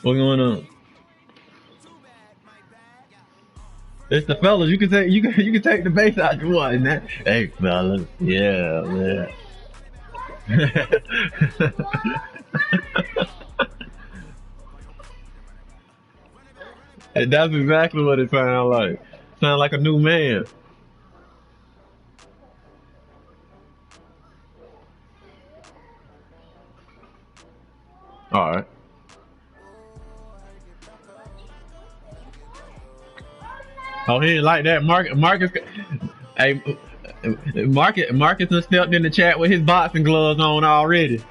What's going on? It's the fellas. You can take the bass out you want, man. Hey fellas, yeah, man. And that's exactly what it sounds like. Sound like a new man. All right. Oh, he didn't like that. Marcus. Hey, Marcus done stepped in the chat with his boxing gloves on already.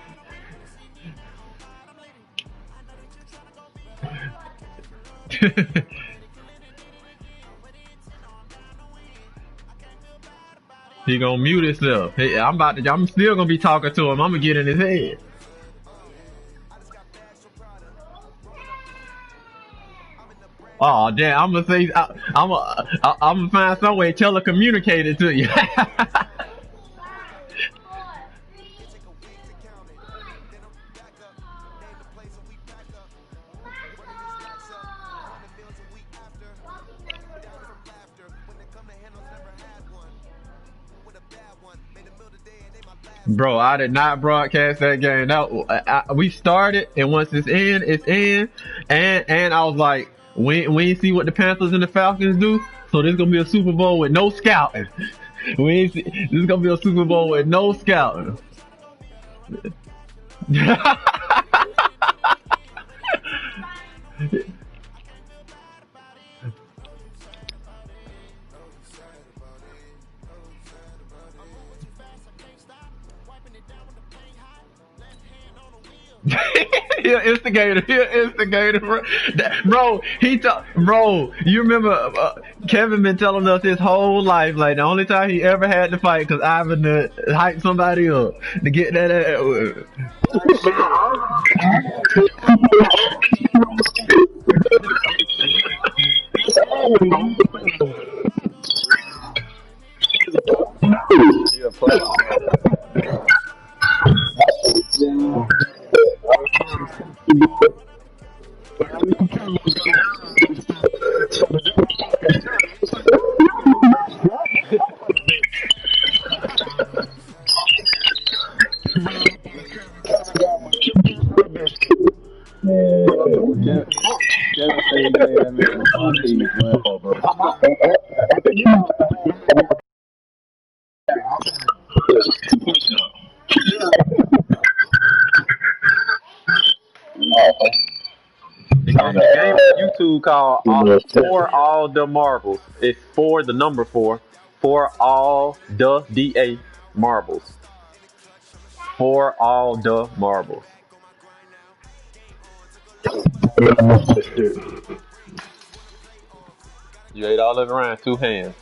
He gonna mute himself. Hey, I'm still gonna be talking to him. I'm gonna get in his head. Oh damn! I'm gonna say I'm gonna find some way to telecommunicate it to you. Bro, I did not broadcast that game. We started, and once it's in, and I was like, we ain't see what the Panthers and the Falcons do, so this gonna be a Super Bowl with no scouting. We ain't see, this is gonna be a Super Bowl with no scouting. He instigator, bro. Bro, bro, you remember Kevin been telling us his whole life, like the only time he ever had to fight because Ivan hyped somebody up to get that. The game on YouTube called For All the Marbles. It's for the number four. For all the DA marbles. For all the marbles. You ate all of it around two hands.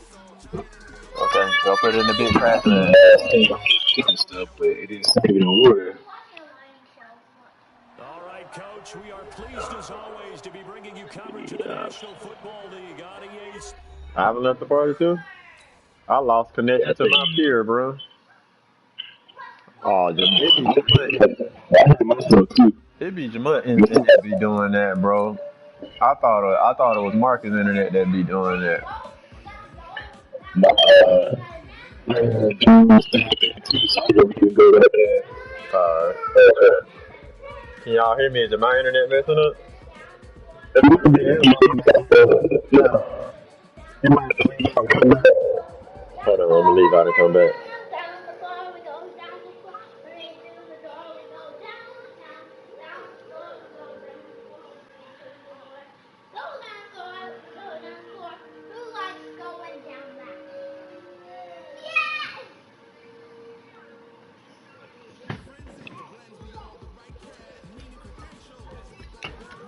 Okay, go put it in the big trash bag. Stuff, but it is even in order. All right, Coach, we are pleased as always to be bringing you coverage of the National Football League on EA. I haven't left the party too. I lost connection to my peer, bro. Oh, just it be Jamut internet be doing that, bro. I thought it was Marcus internet that be doing that. Uh, can y'all hear me? Is my internet messing up? Hold on, I'm gonna leave out and come back.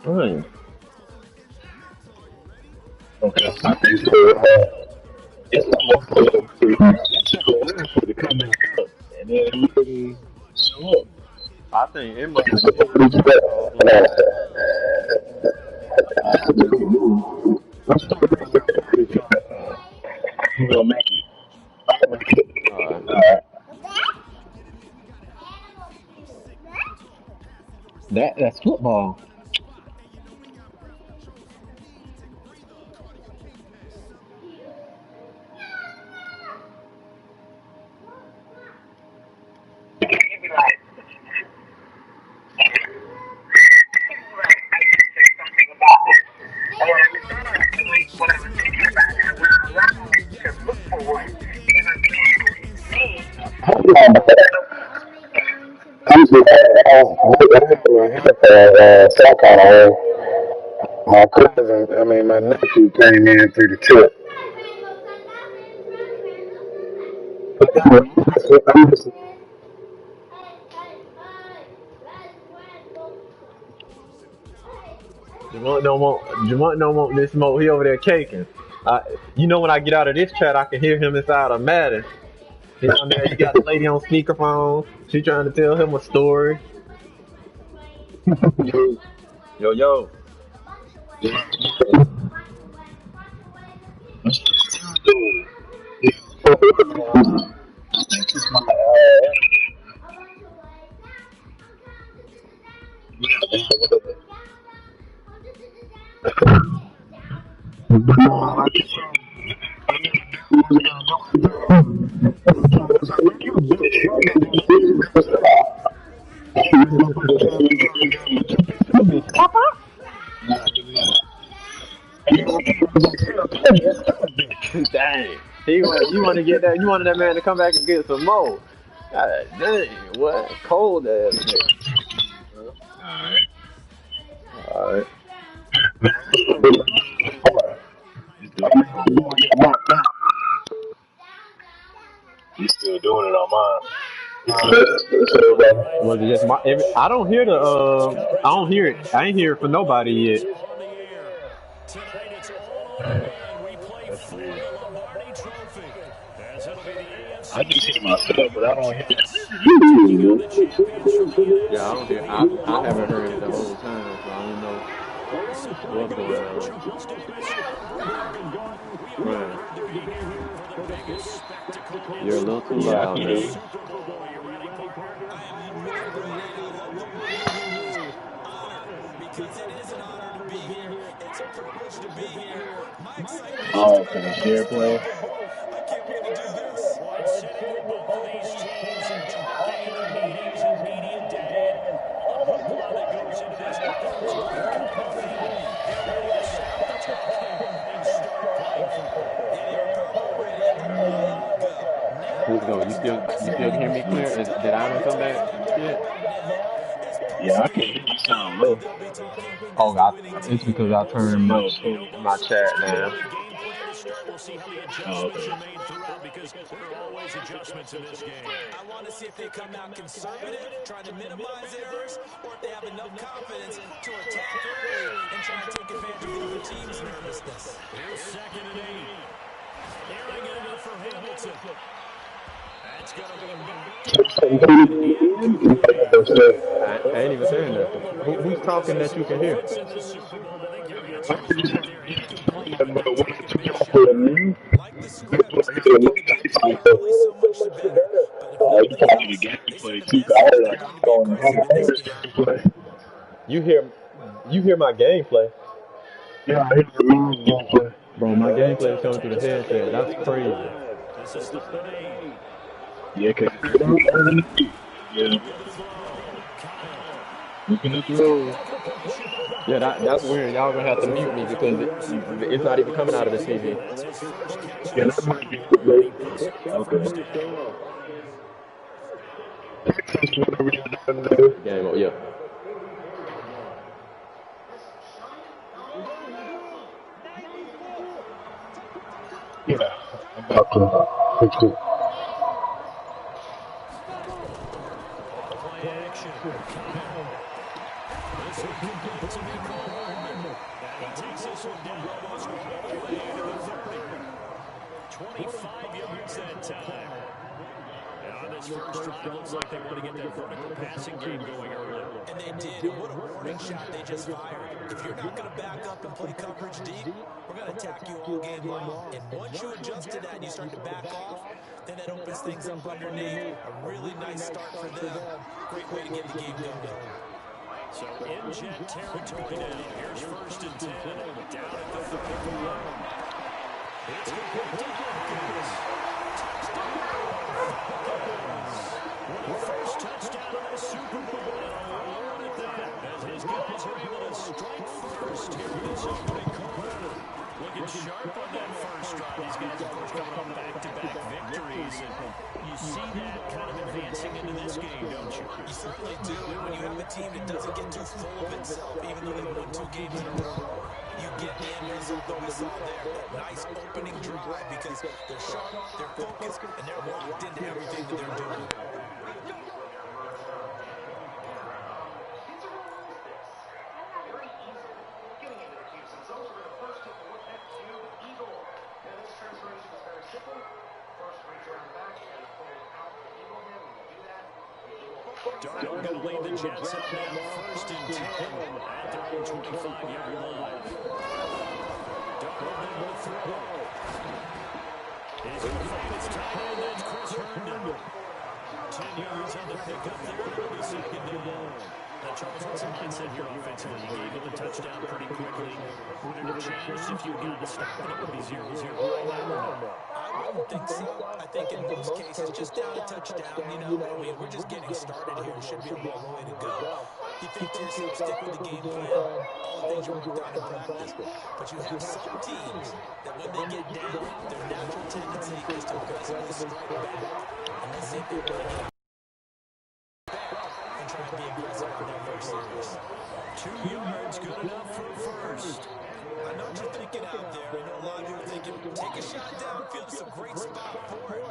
Right. Okay, I think so. It's almost for the come back up, and then you can show up. I think it must It's be supposed to be I'm still pretty sure we'll make it. alright. That's football. whatever city about that went around to look for one. And I mean, hold on, I'm just some kind of way. My cousin, I mean, my nephew came in through the tip. I'm just, Jamont don't want this smoke. He over there caking. You know when I get out of this chat, I can hear him inside of Madden. He's on there. He got the lady on speakerphone. She trying to tell him a story. Yo, yo. Dang. You want to get that? You wanted that man to come back and get some more. God dang, what cold ass nigga. All right. He's still doing it on mine. Was it just I don't hear I don't hear it. I ain't hear it for nobody yet. Tonight it's all on the line. We play for the Lombardi Trophy. As it'll be the AFC. I just hear myself, but I don't hear it. Yeah, I don't hear. I haven't heard it the whole time, so I don't know what's going on. Right. You're a little too loud now. Oh, for the share play. Let's go. You still hear me clear? Did I even come back yet? Yeah, I can hear you sound low. Oh, it's because I turned my chat down. We'll see how the adjustments are made throughout because there are always adjustments in this game. I want to see if they come out conservative, trying to minimize errors, or if they have enough confidence to attack early and try to take advantage of the other team's nervousness. Here's 2nd and 8. Airing it out for Hamilton. That's going to go back. I ain't even saying that. Who's talking that you can hear? Like the script, it's going to be probably so much the better. But You probably the gameplay too. I heard like going gameplay. You hear my gameplay? Yeah, I hear the gameplay. Bro, my gameplay is coming through the headset. That's crazy. This is the 3rd. Yeah, yeah. Looking at the road. Yeah, that's weird. Y'all gonna have to mute me because it's not even coming out of the TV. Yeah, that might be good. Okay. Game over. Yeah. Yeah. Okay. Play action. This will come back to Nicole Hardman. And he takes this one down almost all the way to the 30. 25 yards that time. And on this first drive, it looks like they want to get that vertical passing game going early. And they did. And what a warning shot they just fired. If you're not going to back up and play coverage deep, we're going to attack you all game long. And once you adjust to that and you start to back off, then that opens things up underneath. A really nice start for them. Great way to get the game going. So in Jet territory now. Here's 1st and 10. Down at the 51. It's going to be Hopkins. First touchdown of the Super Bowl. As his guys are able to strike first here in this opening quarter. Looking sharp on that first drive. These guys, of course, coming off back-to-back victories. And you see that kind of advancing into this game, don't you? You certainly do. And when you have a team that doesn't get too full of itself, even though they've won 2 games in a row, you get the end result that we saw there. That nice opening drive because they're sharp, they're focused, and they're locked into everything that they're doing. Darnold going to lead the Jets up now, 1st and 10 at their own 25-yard line. Darnold there to throw. He's going to find his tight end. That's Chris Herndon. 10 yards on the pickup there. It'll be 2nd down. Now, Charles, what's the mindset here offensively? You gave them the touchdown pretty quickly. Would it have changed if you got to stop it? It would be 0-0 right now. I don't think so. I think in most cases, just down a touchdown, you know, I mean, we're just getting started here. It should be a long way to go. You think to yourself, stick with the game plan, all the things you worked on in practice. But you have some teams that when they get down, their natural tendency is to aggressively strike back. And let's see if they really get and try to be aggressive on that first series. 2 yards, good enough for first. I know what you're thinking out there. I know a lot of you are thinking, take a shot downfield. It's a great spot for it.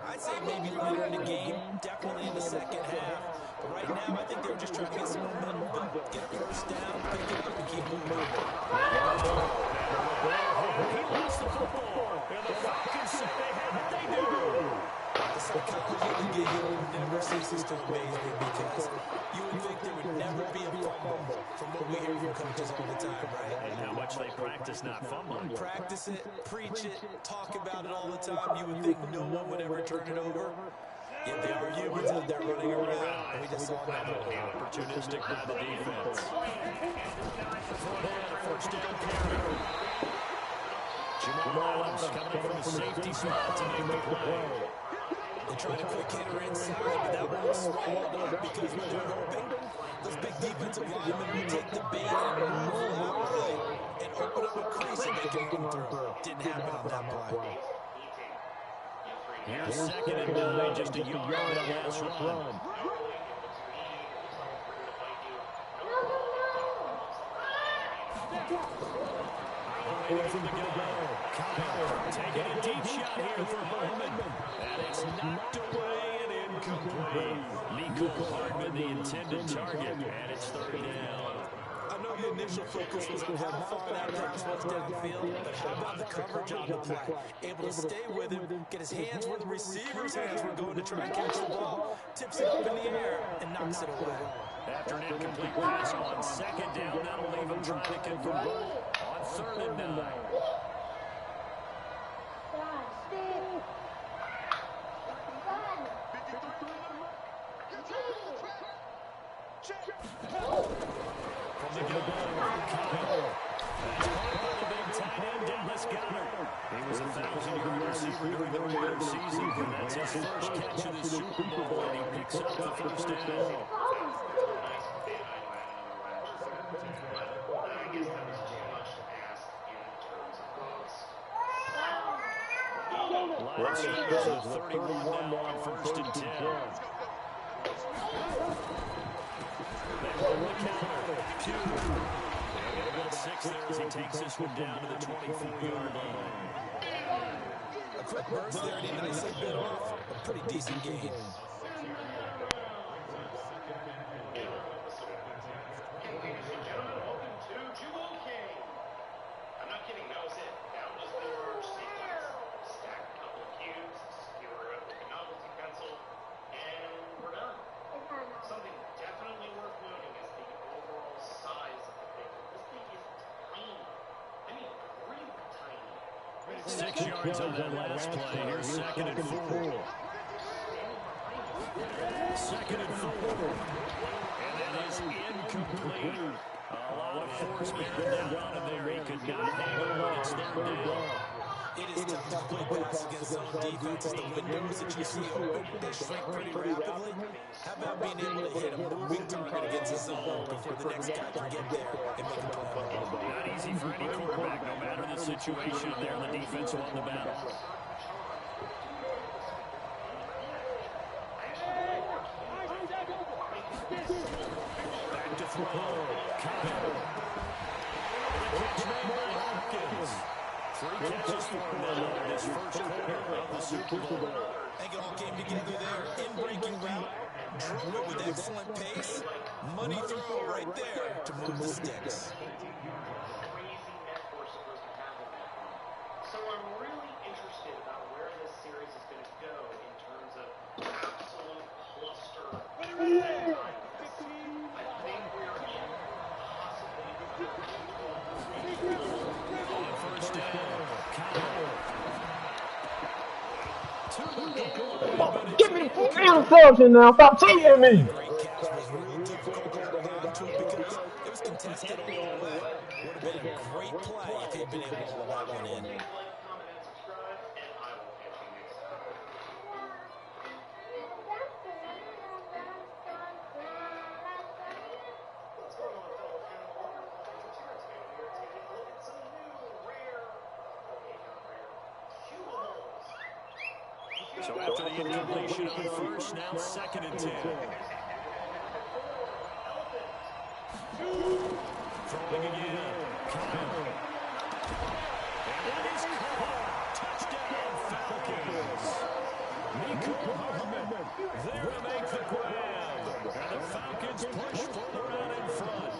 I'd say maybe later in the game, definitely in the second half. But right now, I think they were just trying to get some momentum, but get a first down, pick it up, and keep moving. He lost the football. And the Falcons say they have it. They do. The psychology of the game never ceases to amaze me because you would think there would never be a fumble from what we hear from coaches all the time, right? And how much they practice not fumbling. Practice it, preach it, talk about it all the time. You would think no one would ever turn it over. Yet they are humans out there running around. And we just saw that. Opportunistic by the defense. First down carry. Jamal Adams coming up from the safety spot to make the play. They tried a quick hitter inside, but that one was swallowed up because what they're hoping, those big defensive linemen will take the bait and move outside and open up a crease and they can run through. Didn't happen on that play. Here's 2nd and 9, just a yard on that last run. Taking a deep shot here for Hardman. And it's knocked away and incomplete. Mecole Hardman, the intended target. And it's 3rd down. I know the initial focus was on how far that pass was downfield, but how about the coverage on the play? Able to stay with him, get his hands where the receiver's hands were going to try and catch the ball, tips it up in the air, and knocks it away. After an incomplete pass on 2nd down, that'll leave him trying to convert on 3rd and 9. From the gun, the big tight end, Dallas Goedert. He was a 1,000-yard receiver during the regular season, and that's his first catch of the Super Bowl, and he picks up the first down. Lions use a 31 now on 1st and 10. They run the counter. Pugh. They'll get a 6 there as he takes this one down to the 24-yard line. A quick burst there, and he nicely bit off a pretty decent gain. Something definitely worth noting is the overall size of the thing. This thing is tiny. I mean, really tiny. 6 yards on that last play. Here's 2nd and 4. 2nd and 4. And that is incomplete. A lot of force bearing down on him there. He could not hang on. It's 3rd down. It is tough to play pass against zone defenses. The windows that you see open, they shrink pretty rapidly. How about being able to hit a moving target against a zone before the next guy can get there and make a play on the ball? Not easy for any quarterback, no matter the situation. There, the defense won the battle. Back to throw. Kyle. The catch made by Hopkins. 3 catches for him now in his first quarter of the Super Bowl. I think it all came together there. In-breaking route, drove it with excellent pace. Money throw right there to move the sticks. Crazy metaphor supposed to happen that way. So I'm really interested about where this series is going to go in terms of absolute cluster. I think we are in possibly On first down, Kyle. To the goal. Give me the interception now. Stop cheating me. Great catch was real difficult to hold on to it because it was contested all the way. Would have been a great play if he'd been able to hold that one in. like, comment, and subscribe, and I will catch you next time. What's going on, fellow Canada lovers? Welcome to Terrence Fan. We are taking a look at some new rare, okay, not rare, cubables. So after the incompletion on first, now 2nd and 10. Throwing again. Kyle. And that is caught. Touchdown, Falcons. Nico Hartman there to make the grab. And the Falcons push further out in front.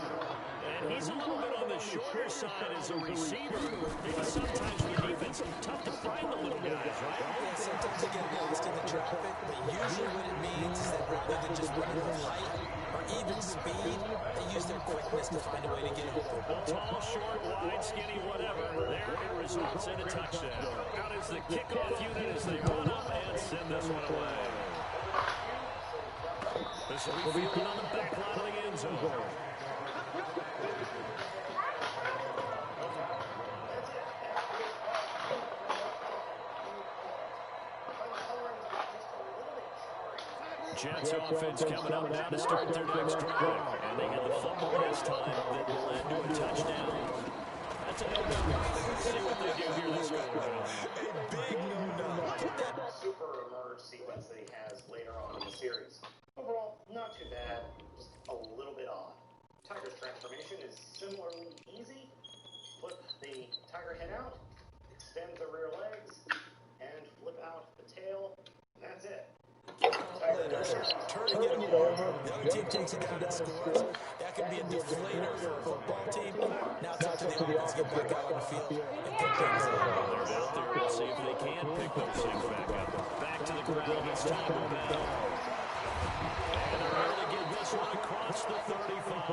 And he's a little bit on the shorter side as a receiver. Because sometimes the defense is tough to find the little guys, right? Yeah, sometimes they get lost in the traffic, but usually what it means is that rather than just running with height or even speed, they use their quickness to find a way to get open. Tall, short, wide, skinny, whatever. There it results in a touchdown. Out is the kickoff unit as they run up and send this one away. This will be fielded on the back line of the end zone. Jets offense coming up now to start their next drive. And they get the fumble this time that will end to a touchdown. That's a no-no. Let's see what they do here this go around. A big no-no. Super emerge sequence that he has later on in the series. Overall, not too bad, just a little bit odd. Tiger's transformation is similarly easy. Flip the tiger head out, extend the rear legs, and flip out the tail. That's it. Turning it over. The other team takes it down and scores. That can be a deflator for a football team. Now it's up to the offense to get back out on the field and pick things up. They're out there. We'll see if they can pick those things back up. Back to the ground. It's time to bow. And they're able to get this one across the 35.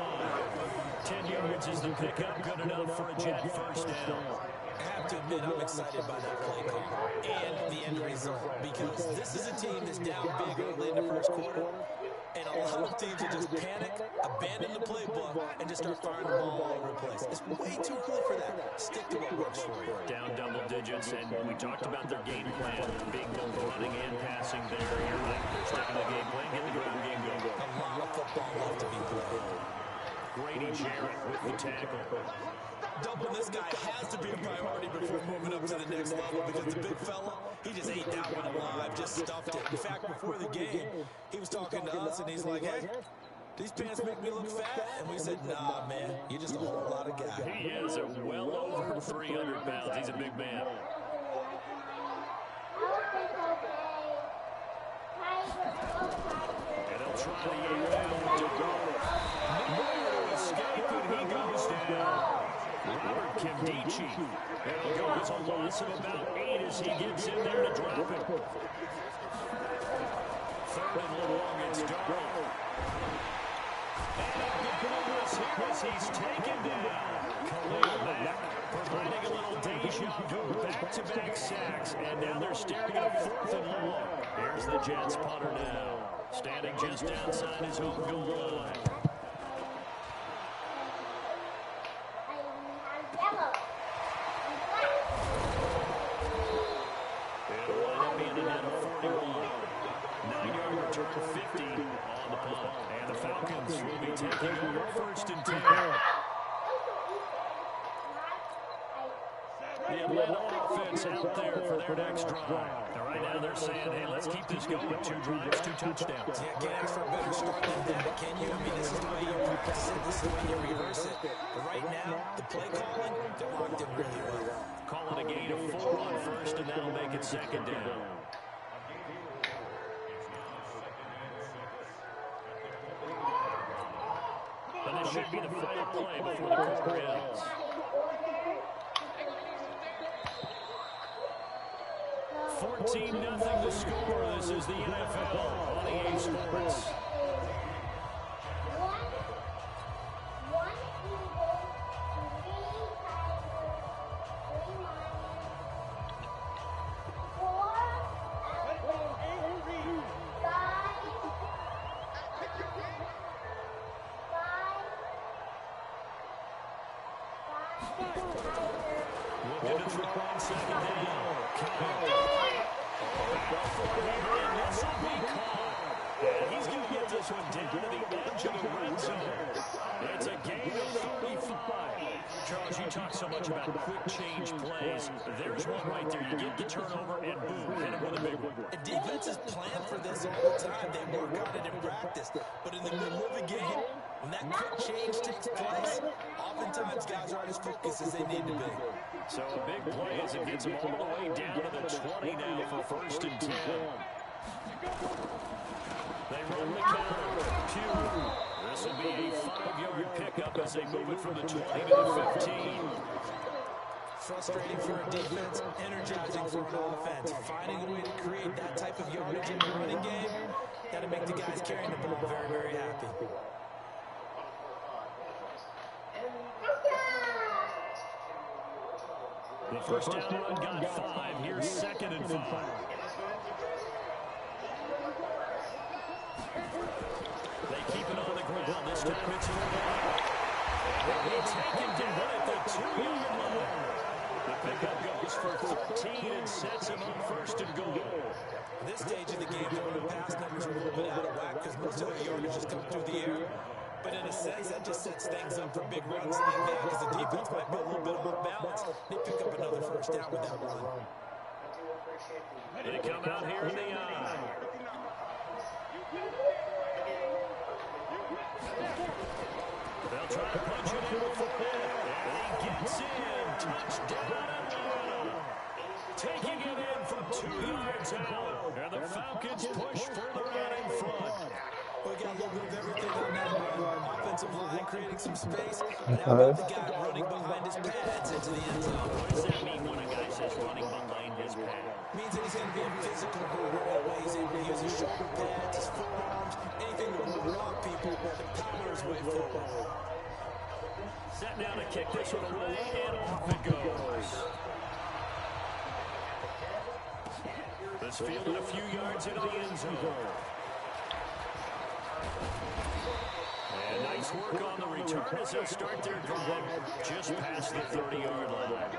10 yards is the pickup. Good enough for a Jet first down. I have to admit, I'm excited by that play call and the end result because this is a team that's down big early in the first quarter, and a lot of teams will just panic, abandon the playbook, and just start firing the ball all over the place. It's way too cool for that. Stick to what works for you. Down double digits, and we talked about their game plan. Big running and passing there. You're right. They're sticking the game plan, getting the ground game going. A lot of football left to be played. Grady Jarrett with the tackle. Doubling this guy has to be a priority before moving up to the next level because the big fella, he just ate that one alive, just stuffed it. In fact, before the game, he was talking to us and he's like, hey, these pants make me look fat. And we said, nah, man, you're just a whole lot of guy. He is well over 300 pounds. He's a big man. And they'll try the air to go. Nowhere to escape, and he goes down. Robert Kimdichie. And he'll go as a loss of about 8 as he gets in there to drop it. 3rd and long, it's Darnold. And again, was hit as he's taken down. Khalil Mack providing a little deja vu, back-to-back sacks, and now they're staring at a 4th and long. Here's the Jets punter now, standing just outside his home goal line. taking over 1st and 10. The Atlanta offense out there for their next drive. And right now they're saying, hey, let's keep this going. 2 drives, 2 touchdowns. Yeah, can't ask for a better start than that, can you? I mean, this is the way you practice it. This is the way you rehearse it. But right now, the play calling, they're locked in really well. Calling a gain of 4 on 1st, and that'll make it 2nd down. And this should be the final play before the quarter ends. 14-0 the score. This is the NFL on EA Sports. Looking to throw on 2nd down. He's going to get this one down to the edge of the red zone. It's a gain of 35. Charles, you talk so much about quick change plays. There's one right there. You get the turnover, and boom, hit him with a big one. And defenses plan for this all the time. They work on it in practice. But in the middle of the game, when that quick change takes place, oftentimes guys aren't as focused as they need to be. So a big play as it gets them all the way down to the 20 now for 1st and 10. They run the counter. Pugh. This will be a 5-yard pickup as they move it from the 20 to the 15. Frustrating for a defense, energizing for an offense. Finding a way to create that type of yardage in the running game, that'll make the guys carrying the ball very, very happy. The 1st down run got 5. Here's 2nd and 5. They keep it on the ground. This time it's He's taken down at the 2-yard line. The pickup goes for 13 and sets him up 1st and goal. At this stage of the game, the pass numbers are a little bit out of whack because most of their yardage just come through the air. But in a sense, that just sets things up for big runs like that because the defense might be a little bit off balance. They pick up another 1st down with that run. They come out here in the eye. They'll try to punch it in with the ball. And he gets in. Touchdown Atlanta. Taking it in from 2 yards out. And the Falcons push further on in front. We got a little bit of everything on that run. Offensive line creating some space. And how about the guy running behind his pads into the end zone? What does that mean when a guy says running behind his pad? Means that he's going to be in physical right away. He's able to use his shoulder pads, his forearms, anything that will rock people to power his way forward. Set down to kick this one away, and off it goes. This fielded a few yards into the end zone. And nice work on the return as they'll start their drive just past the 30-yard line.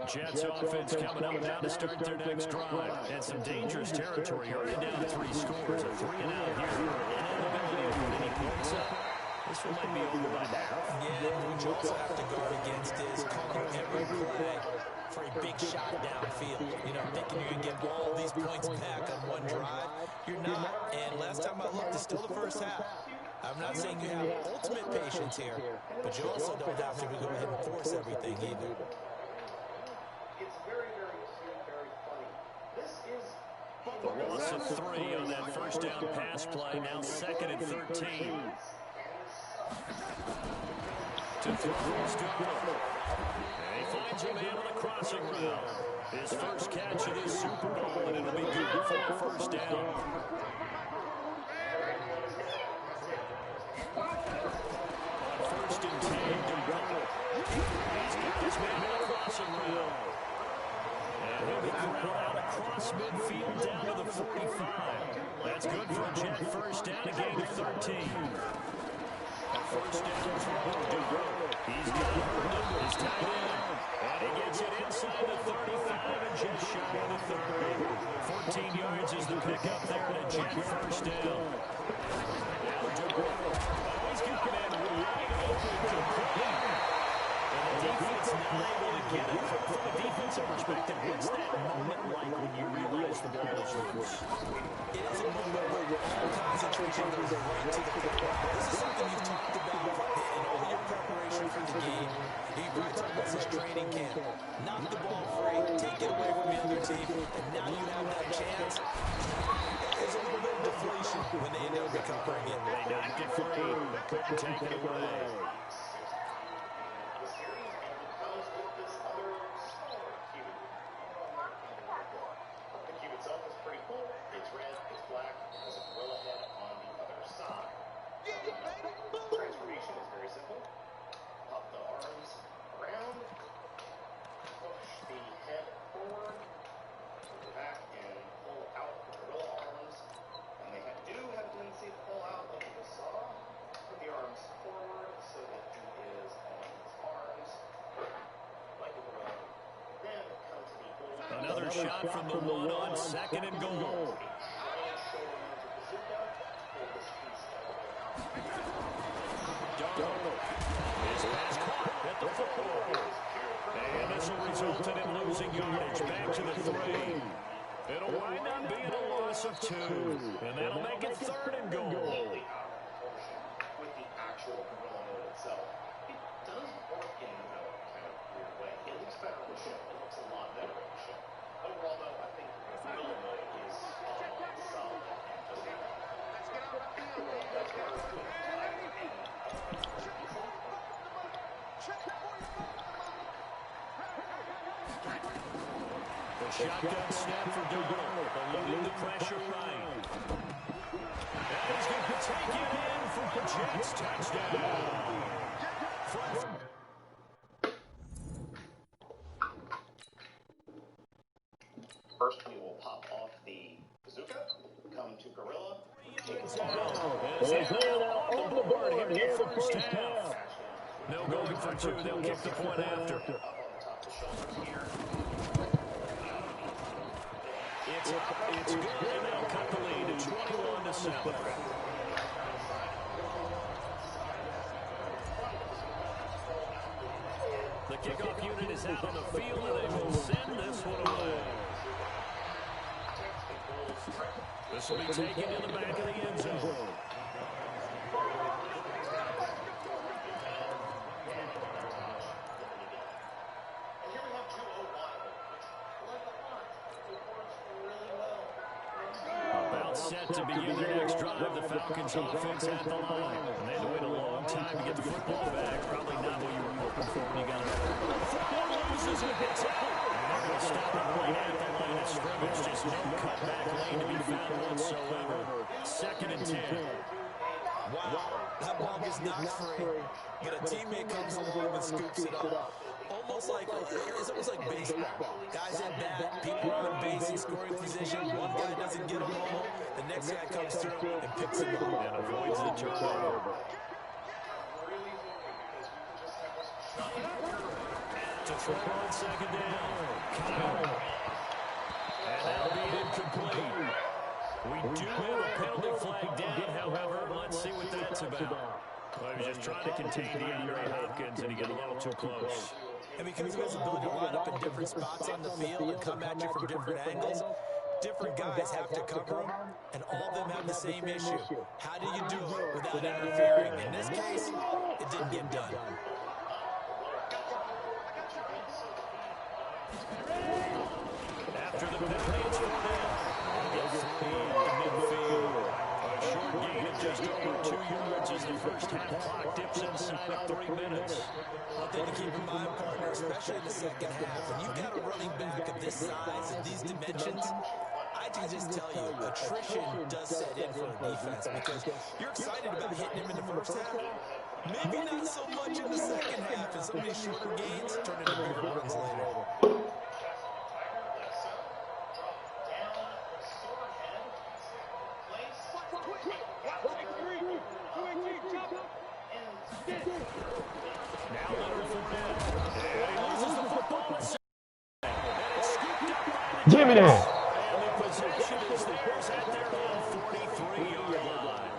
Jets offense coming up now to start their next drive. And some dangerous territory, already down 3 scores. A 3-and-out here. Inability to put any points up. This one might be over by now. Yeah, what you also have to guard against is calling every play for a big shot downfield. You know, thinking you're going to get all these points back on one drive. You're not. And last time I looked, it's still the first half. I'm not saying you have ultimate patience here, but you also don't have to go ahead and force everything either. The loss of 3 on that 1st down pass play. Now 2nd and 13. To throw is good. And he finds a man on the crossing route. His first catch of this Super Bowl, and it'll be good for a 1st down. On 1st and 10, he's got this man on the crossing route. And he'll be corralled out across midfield down to the 45. That's good for a Jet first down, a gain of 13. A first down throw. He's got Herndon, his tight end. And he gets it inside the 35 and just shy of the 30. 14 yards is the pickup there and a Jet first down. Now DeGrom. Oh, he's kicking it right open to play. And the defense not able to get it. From a defensive perspective, what's that moment like when you realize the ball is yours? It is a moment where all concentration goes right to the football. This is something you've talked about in all your preparation for the game. You've talked about this training camp. Knock the ball free, take it away from the other team, and now you have that chance. There's a little bit of deflation when they end up recovering it. They knocked it free, but couldn't take it away. Transformation is very simple. Pop the arms around, push the head forward, back, and pull out the gorilla arms. And they do have a tendency to pull out like you saw. Put the arms forward so that he is on his arms, like a gorilla. Then come to the goal. Another shot from the one on second and goal. Darnold. His pass caught at the 4. And this will result in him losing yardage back to the 3. It'll wind up being a loss of 2. And that'll make it third and goal. With the actual gorilla mode itself, it does work in a kind of weird way. It looks better on the ship. It looks a lot better on the ship. Overall, though, I think the gorilla mode is solid. The shotgun snap for Darnold, eluding the pressure right. And he's going to take it in for the Jets touchdown. First, we will pop off the bazooka, come to gorilla. On the board here in the first half. No going for 2. They'll kick the point after. Up on the top of the shoulders here. It's good, and they'll cut the lead to 21-7. The kickoff unit is out on the field, and they will send this one away. This will be taken to the back of the end zone. Set to begin their next drive. The Falcons offense at the line. And they had to wait a long time to get the football back. Probably not what you were hoping for when you got it. The football loses and hits out. And they're going to stop it right at the line of scrimmage. Just no cutback lane to be found whatsoever. 2nd and 10. Wow, that ball gets knocked free. But a teammate comes along and scoops it up. It's almost like baseball. Guys at bat, people on base in scoring position. One guy doesn't get a ball. The next guy comes through and picks him up. And avoids the turnover. To throw on 2nd down. Kyle. And that'll be incomplete. We do have a penalty flag down, however. Let's see what that's about. Well, he was just trying to contain DeAndre Hopkins, and he got a little too close. And because of his ability to line up in different spots on the field and come at you from different angles, different guys have to cover him, and all of them have the same issue. How do you do it without interfering? In this case, it didn't get done. After the penalty, it's 4 down. Midfield. A short gain of just over 2 yards as the first half clock dips inside of 3 minutes. One thing to keep in mind, partner, especially in the second half, when you've got a running back of this size and these dimensions, I can just tell you, attrition does set in for the defense because you're excited about hitting him in the first half. Maybe not so much in the second half, and some of these shorter gains turn into bigger runs later. Now Leonard Fournette. And he loses the football. And it's scooped up by the Give me that. And the possession is theirs at their own 43-yard line.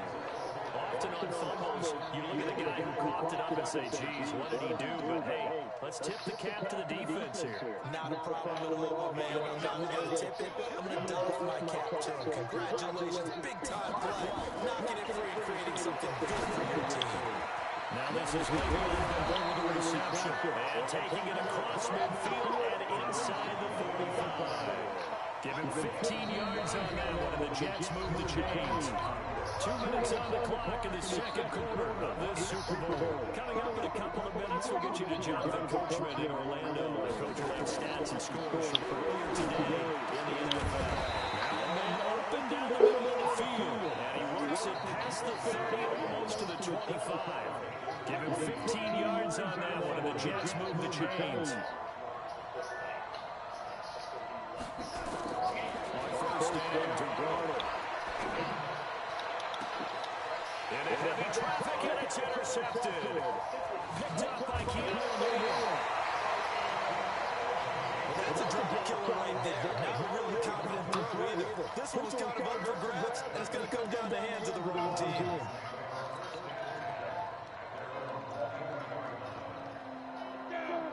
Often on fumbles, you look at the guy who coughed it up and say, geez, what did he do? But hey, let's tip the cap to the defense here. Not a problem at all, man. I'm not only going to tip it, I'm going to doff my cap to him. Congratulations. Big-time play. Knocking it free, creating something good for your team. Now this is Le'Veon Bell with the reception. And taking it across midfield and inside the 45. Give him 15 yards on that one, and the Jets move the chains. 2 minutes on the clock in the second quarter of this Super Bowl. Coming up in a couple of minutes, we'll get you to Jonathan Coachman in Orlando. The coach relates stats and scores from earlier today in the NFL. Now a man open down the middle of the field, and he works it past the 30, almost to the 25. Give him 15 yards on that one, and the Jets move the chains. In a heavy traffic, and it's intercepted. Picked up by Keanu Neal. That's a dribble killer right there. Not really confident throw either. This one was kind of up for grabs, and it's going to come down the hands of the wrong team.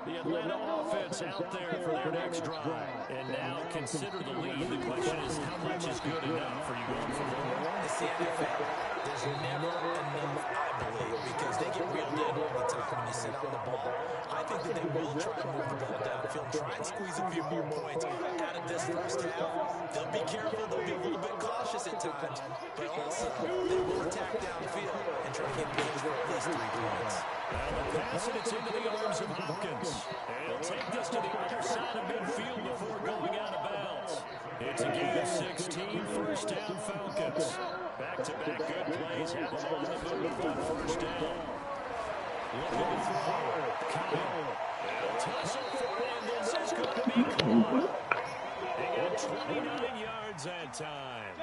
The Atlanta offense out there for their next drive. And now consider the lead. The question is, how much is good enough for you going from there? It's the NFL. There's never enough, I believe, because they get reeled in all the time when you sit on the ball. I think that they will try to move the ball downfield, try and squeeze a few more points out of this first half. They'll be careful. They'll be a little bit cautious at times, but also they will attack downfield and try to get gains for at least 3 points. Now the pass, and it's into the arms of Hopkins. And he'll take this to the other side of midfield before going out of bounds. It's a gain of 16, first down Falcons. Back-to-back good plays have them on the move on first down. Looking to throw. Kyle. And tussle for it, and this is going to be caught. They got 29 yards that time.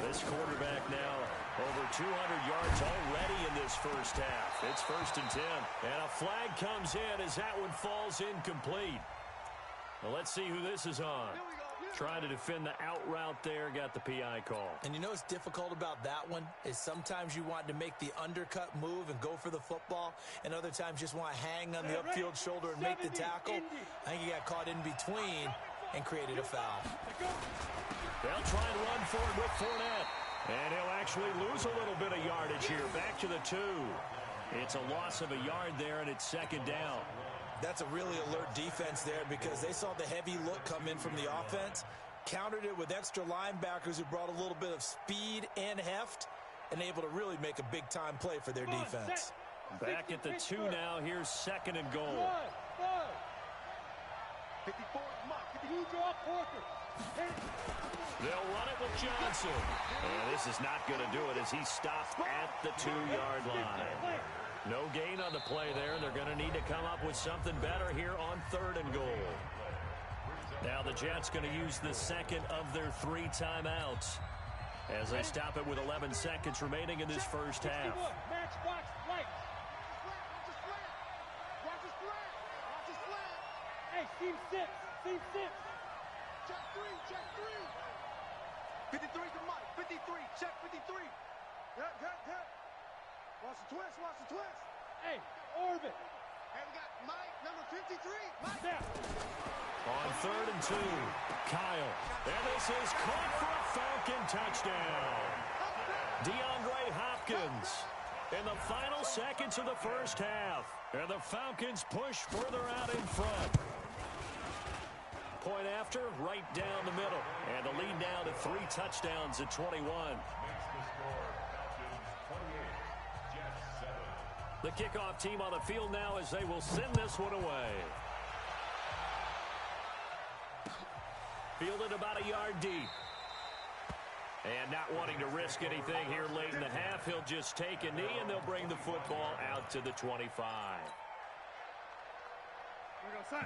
This quarterback now over 200 yards already in this first half. It's 1st and 10. And a flag comes in as that one falls incomplete. Well, let's see who this is on. Trying to defend the out route there, got the PI call. And you know what's difficult about that one is sometimes you want to make the undercut move and go for the football, and other times just want to hang on the upfield shoulder and make the tackle. I think he got caught in between and created a foul. They'll try and run for it with Fournette. And he'll actually lose a little bit of yardage here. Back to the 2. It's a loss of a yard there, and it's 2nd down. That's a really alert defense there because they saw the heavy look come in from the offense, countered it with extra linebackers who brought a little bit of speed and heft, and able to really make a big-time play for their defense. Back at the 2 now. Here's 2nd and goal. 54, you draw Porter. They'll run it with Johnson. And this is not going to do it as he stopped at the 2-yard line. No gain on the play there. They're going to need to come up with something better here on 3rd and goal. Now the Jets going to use the second of their 3 timeouts as they stop it with 11 seconds remaining in this first half. Max, watch, right. Hey, team 6. Team 6. Check 3. 53 to Mike. 53. Check 53. Yeah. Watch the twist. Hey, orbit. Hey, we got Mike, number 53. Mike. Down. On 3rd and 2, Kyle. And this is caught for a Falcon touchdown. DeAndre Hopkins in the final seconds of the first half. And the Falcons push further out in front. Point after, right down the middle. And the lead now to 3 touchdowns at 21. The kickoff team on the field now as they will send this one away. Fielded about a yard deep. And not wanting to risk anything here late in the half, he'll just take a knee and they'll bring the football out to the 25.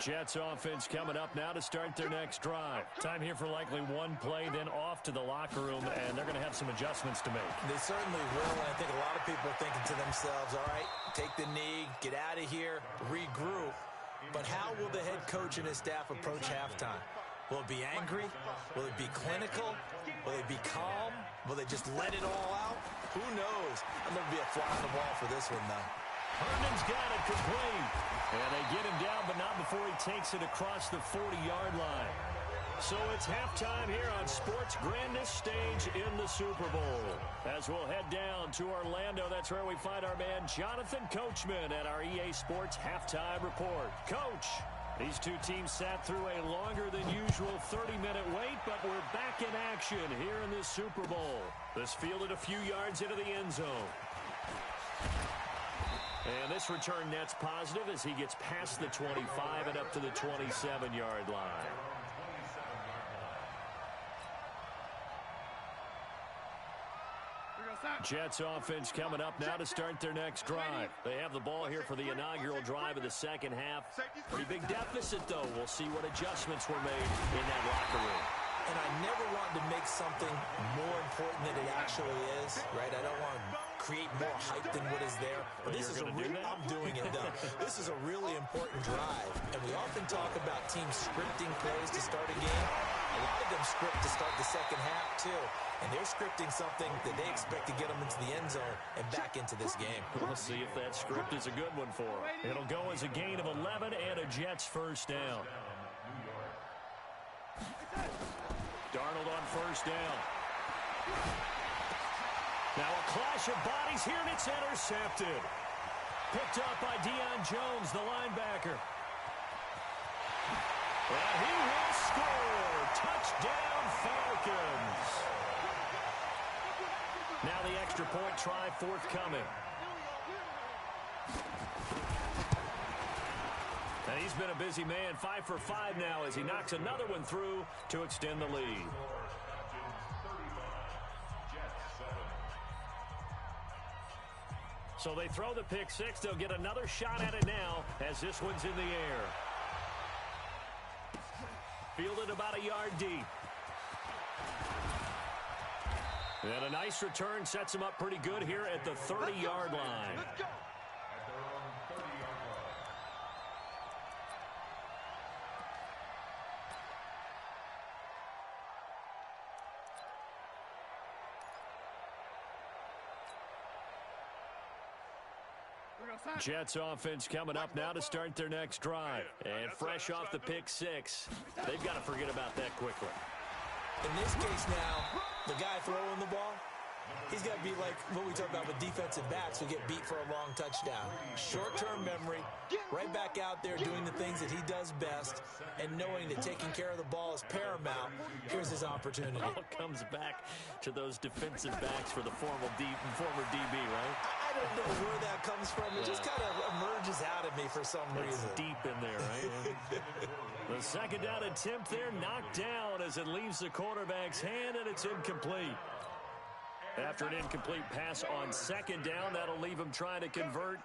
Jets offense coming up now to start their next drive. Time here for likely one play, then off to the locker room, and they're going to have some adjustments to make. They certainly will, and I think a lot of people are thinking to themselves, all right, take the knee, get out of here, regroup. But how will the head coach and his staff approach halftime? Will it be angry? Will it be clinical? Will it be calm? Will they just let it all out? Who knows? I'm going to be a fly on the wall for this one, though. Herndon's got it complete. And they get him down, but not before he takes it across the 40-yard line. So it's halftime here on sports' grandest stage in the Super Bowl. As we'll head down to Orlando, that's where we find our man Jonathan Coachman at our EA Sports Halftime Report. Coach, these two teams sat through a longer than usual 30-minute wait, but we're back in action here in this Super Bowl. This fielded a few yards into the end zone. And this return net's positive as he gets past the 25 and up to the 27-yard line. Jets offense coming up now to start their next drive. They have the ball here for the inaugural drive of the second half. Pretty big deficit, though. We'll see what adjustments were made in that locker room. And I never want to make something more important than it actually is, right? I don't want to create more hype than what is there. But this is I'm doing it, though. This is a really important drive. And we often talk about teams scripting plays to start a game. A lot of them script to start the second half, too. And they're scripting something that they expect to get them into the end zone and back into this game. We'll see if that script is a good one for them. It'll go as a gain of 11 and a Jets first down. Darnold on first down. Now a clash of bodies here, and it's intercepted. Picked up by Deion Jones, the linebacker. And he will score. Touchdown, Falcons. Now the extra point try forthcoming. And he's been a busy man, 5 for 5 now as he knocks another one through to extend the lead. So they throw the pick six. They'll get another shot at it now as this one's in the air. Fielded about a yard deep. And a nice return sets him up pretty good here at the 30-yard line. Let's go. Jets offense coming up now to start their next drive. And fresh off the pick six, they've got to forget about that quickly. In this case now, the guy throwing the ball, he's got to be like what we talk about with defensive backs who get beat for a long touchdown. Short-term memory, right back out there doing the things that he does best, and knowing that taking care of the ball is paramount. Here's his opportunity. All comes back to those defensive backs for the former DB, right? I don't know where that comes from. It just kind of emerges out of me for some reason. It's deep in there, right? The second down attempt there knocked down as it leaves the quarterback's hand, and it's incomplete. After an incomplete pass on second down, that'll leave him trying to convert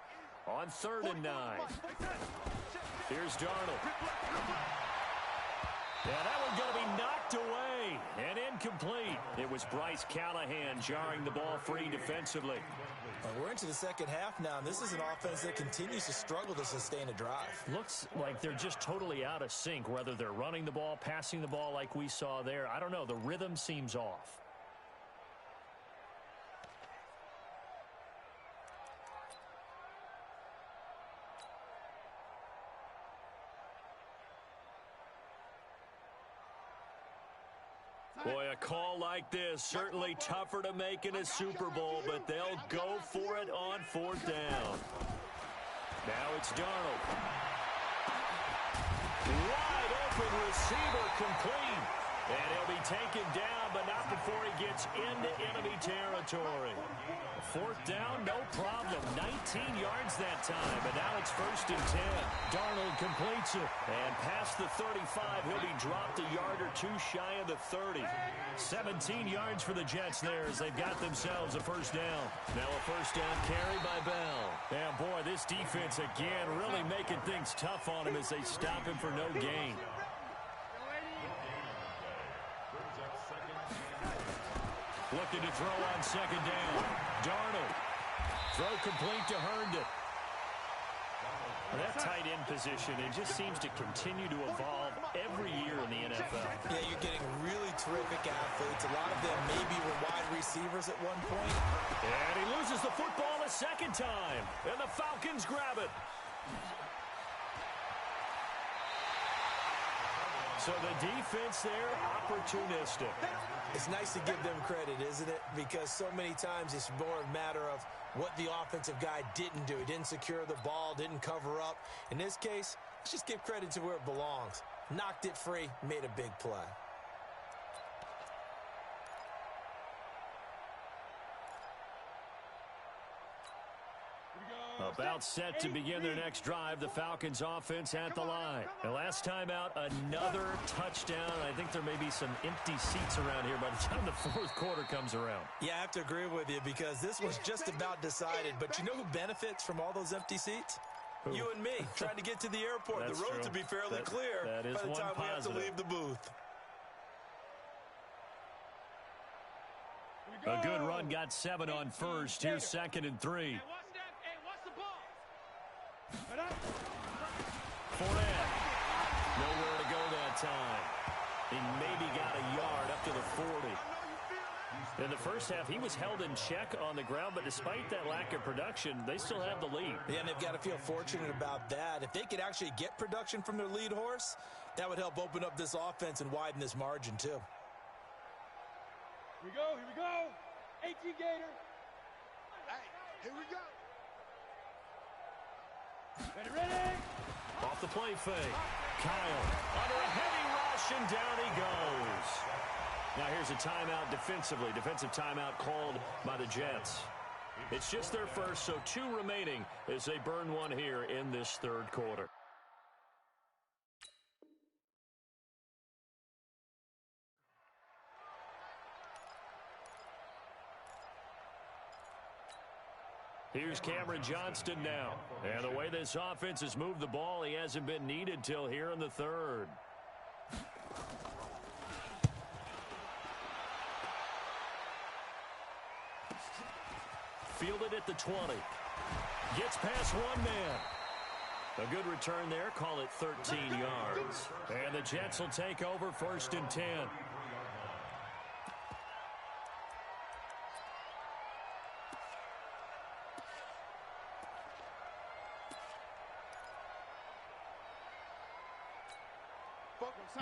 on 3rd and 9. Here's Darnold. Yeah, that one's going to be knocked away and incomplete. It was Bryce Callahan jarring the ball free defensively. We're into the second half now, and this is an offense that continues to struggle to sustain a drive. Looks like they're just totally out of sync, whether they're running the ball, passing the ball like we saw there. I don't know. The rhythm seems off. Boy, a call like this, certainly tougher to make in a Super Bowl, but they'll go for it on 4th down. Now it's Darnold. Wide open receiver complete. And he'll be taken down, but not before he gets into enemy territory. Fourth down, no problem. 19 yards that time, but now it's 1st and 10. Darnold completes it. And past the 35, he'll be dropped a yard or two shy of the 30. 17 yards for the Jets there as they've got themselves a first down. Now a first down carry by Bell. And boy, this defense again really making things tough on him as they stop him for no gain. Looking to throw on second down. Darnold. Throw complete to Herndon. That tight end position, it just seems to continue to evolve every year in the NFL. Yeah, you're getting really terrific athletes. A lot of them maybe were wide receivers at one point. And he loses the football a second time. And the Falcons grab it. So the defense there, opportunistic. It's nice to give them credit, isn't it? Because so many times it's more a matter of what the offensive guy didn't do. He didn't secure the ball, didn't cover up. In this case, let's just give credit to where it belongs. Knocked it free, made a big play. About set to begin their next drive, the Falcons offense at the line. The last time out, another touchdown. I think there may be some empty seats around here by the time the fourth quarter comes around. Yeah, I have to agree with you because this was just about decided. But you know who benefits from all those empty seats? Who? You and me, trying to get to the airport. The road to be fairly clear by the time we have to leave the booth. A good run got 7 on first. Here's 2nd and 3. Fournette. Nowhere to go that time. He maybe got a yard up to the 40. In the first half, he was held in check on the ground, but despite that lack of production, they still have the lead. Yeah, and they've got to feel fortunate about that. If they could actually get production from their lead horse, that would help open up this offense and widen this margin, too. Here we go. 18 Gator. Hey, here we go. Ready. Off the play fake. Kyle under a heavy rush, and down he goes. Now here's a timeout defensively. Defensive timeout called by the Jets. It's just their first, so 2 remaining as they burn one here in this third quarter. Here's Cameron Johnston now. And the way this offense has moved the ball, he hasn't been needed till here in the third. Fielded at the 20. Gets past one man. A good return there. Call it 13 yards. And the Jets will take over 1st and 10.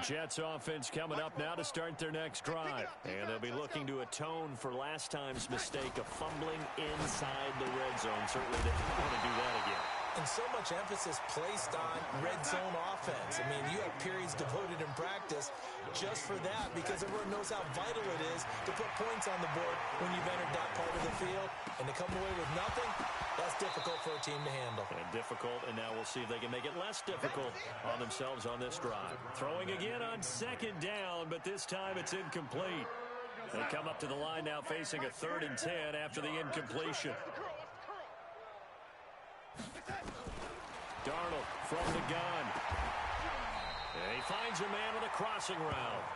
Jets offense coming up now to start their next drive. And they'll be looking to atone for last time's mistake of fumbling inside the red zone. Certainly they don't want to do that again. And so much emphasis placed on red zone offense. I mean, you have periods devoted in practice just for that because everyone knows how vital it is to put points on the board when you've entered that part of the field. And to come away with nothing, that's difficult for a team to handle. And difficult, and now we'll see if they can make it less difficult on themselves on this drive. Throwing again on 2nd down, but this time it's incomplete. They come up to the line now facing a 3rd and 10 after the incompletion. Darnold from the gun. And he finds a man with a crossing route.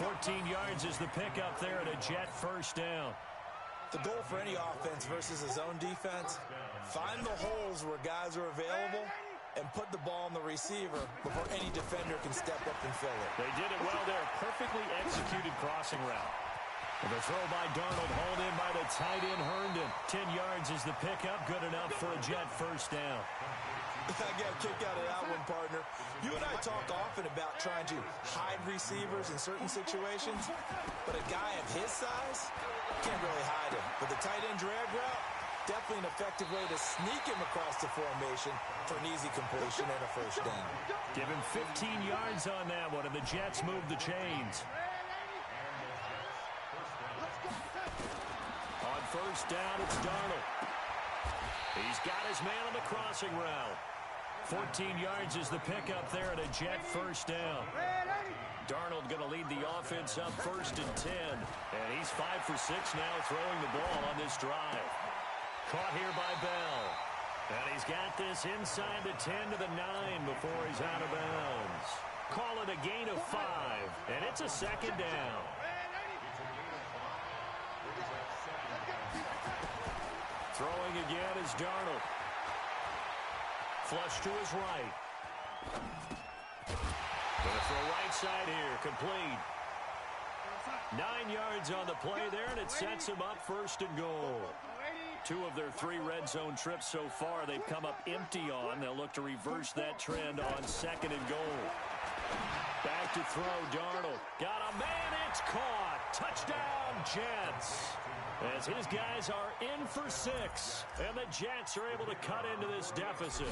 14 yards is the pickup there at a Jet first down. The goal for any offense versus a zone defense, find the holes where guys are available and put the ball on the receiver before any defender can step up and fill it. They did it well there. Perfectly executed crossing route. The throw by Darnold, hauled in by the tight end Herndon. 10 yards is the pickup. Good enough for a Jet first down. I got a kick out of that one, partner. You and I talk often about trying to hide receivers in certain situations, but a guy of his size can't really hide him. But the tight end drag route, definitely an effective way to sneak him across the formation for an easy completion and a first down. Give him 15 yards on that one, and the Jets move the chains. first down. It's Darnold. He's got his man on the crossing route. 14 yards is the pickup there at a Jet first down. Darnold going to lead the offense up 1st and 10. And he's 5 for 6 now throwing the ball on this drive. Caught here by Bell. And he's got this inside the 10 to the 9 before he's out of bounds. Call it a gain of 5. And it's a second down. Throwing again is Darnold. Flush to his right. Going to throw right side here. Complete. 9 yards on the play there, and it sets him up 1st and goal. 2 of their 3 red zone trips so far they've come up empty on. They'll look to reverse that trend on 2nd and goal. Back to throw, Darnold. Got a man, it's caught. Touchdown, Jets. As his guys are in for 6, and the Jets are able to cut into this deficit.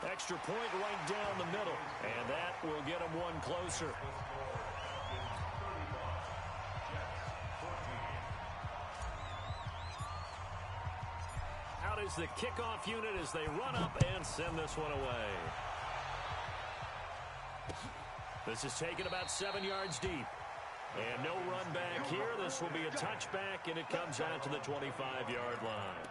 Extra point right down the middle, and that will get them one closer. Out is the kickoff unit as they run up and send this one away. This is taken about 7 yards deep. And no run back here. This will be a touchback, and it comes out to the 25-yard line.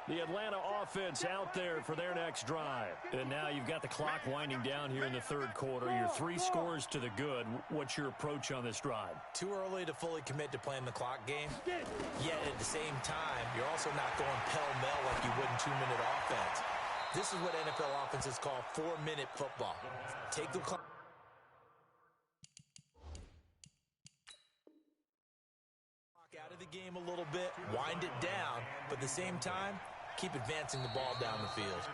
The Atlanta offense out there for their next drive. And now you've got the clock winding down here in the 3rd quarter. Your 3 scores to the good. What's your approach on this drive? Too early to fully commit to playing the clock game. Yet at the same time, you're also not going pell-mell like you would in 2-minute offense. This is what NFL offenses call 4-minute football. Take the clock out of the game a little bit, wind it down, but at the same time, keep advancing the ball down the field.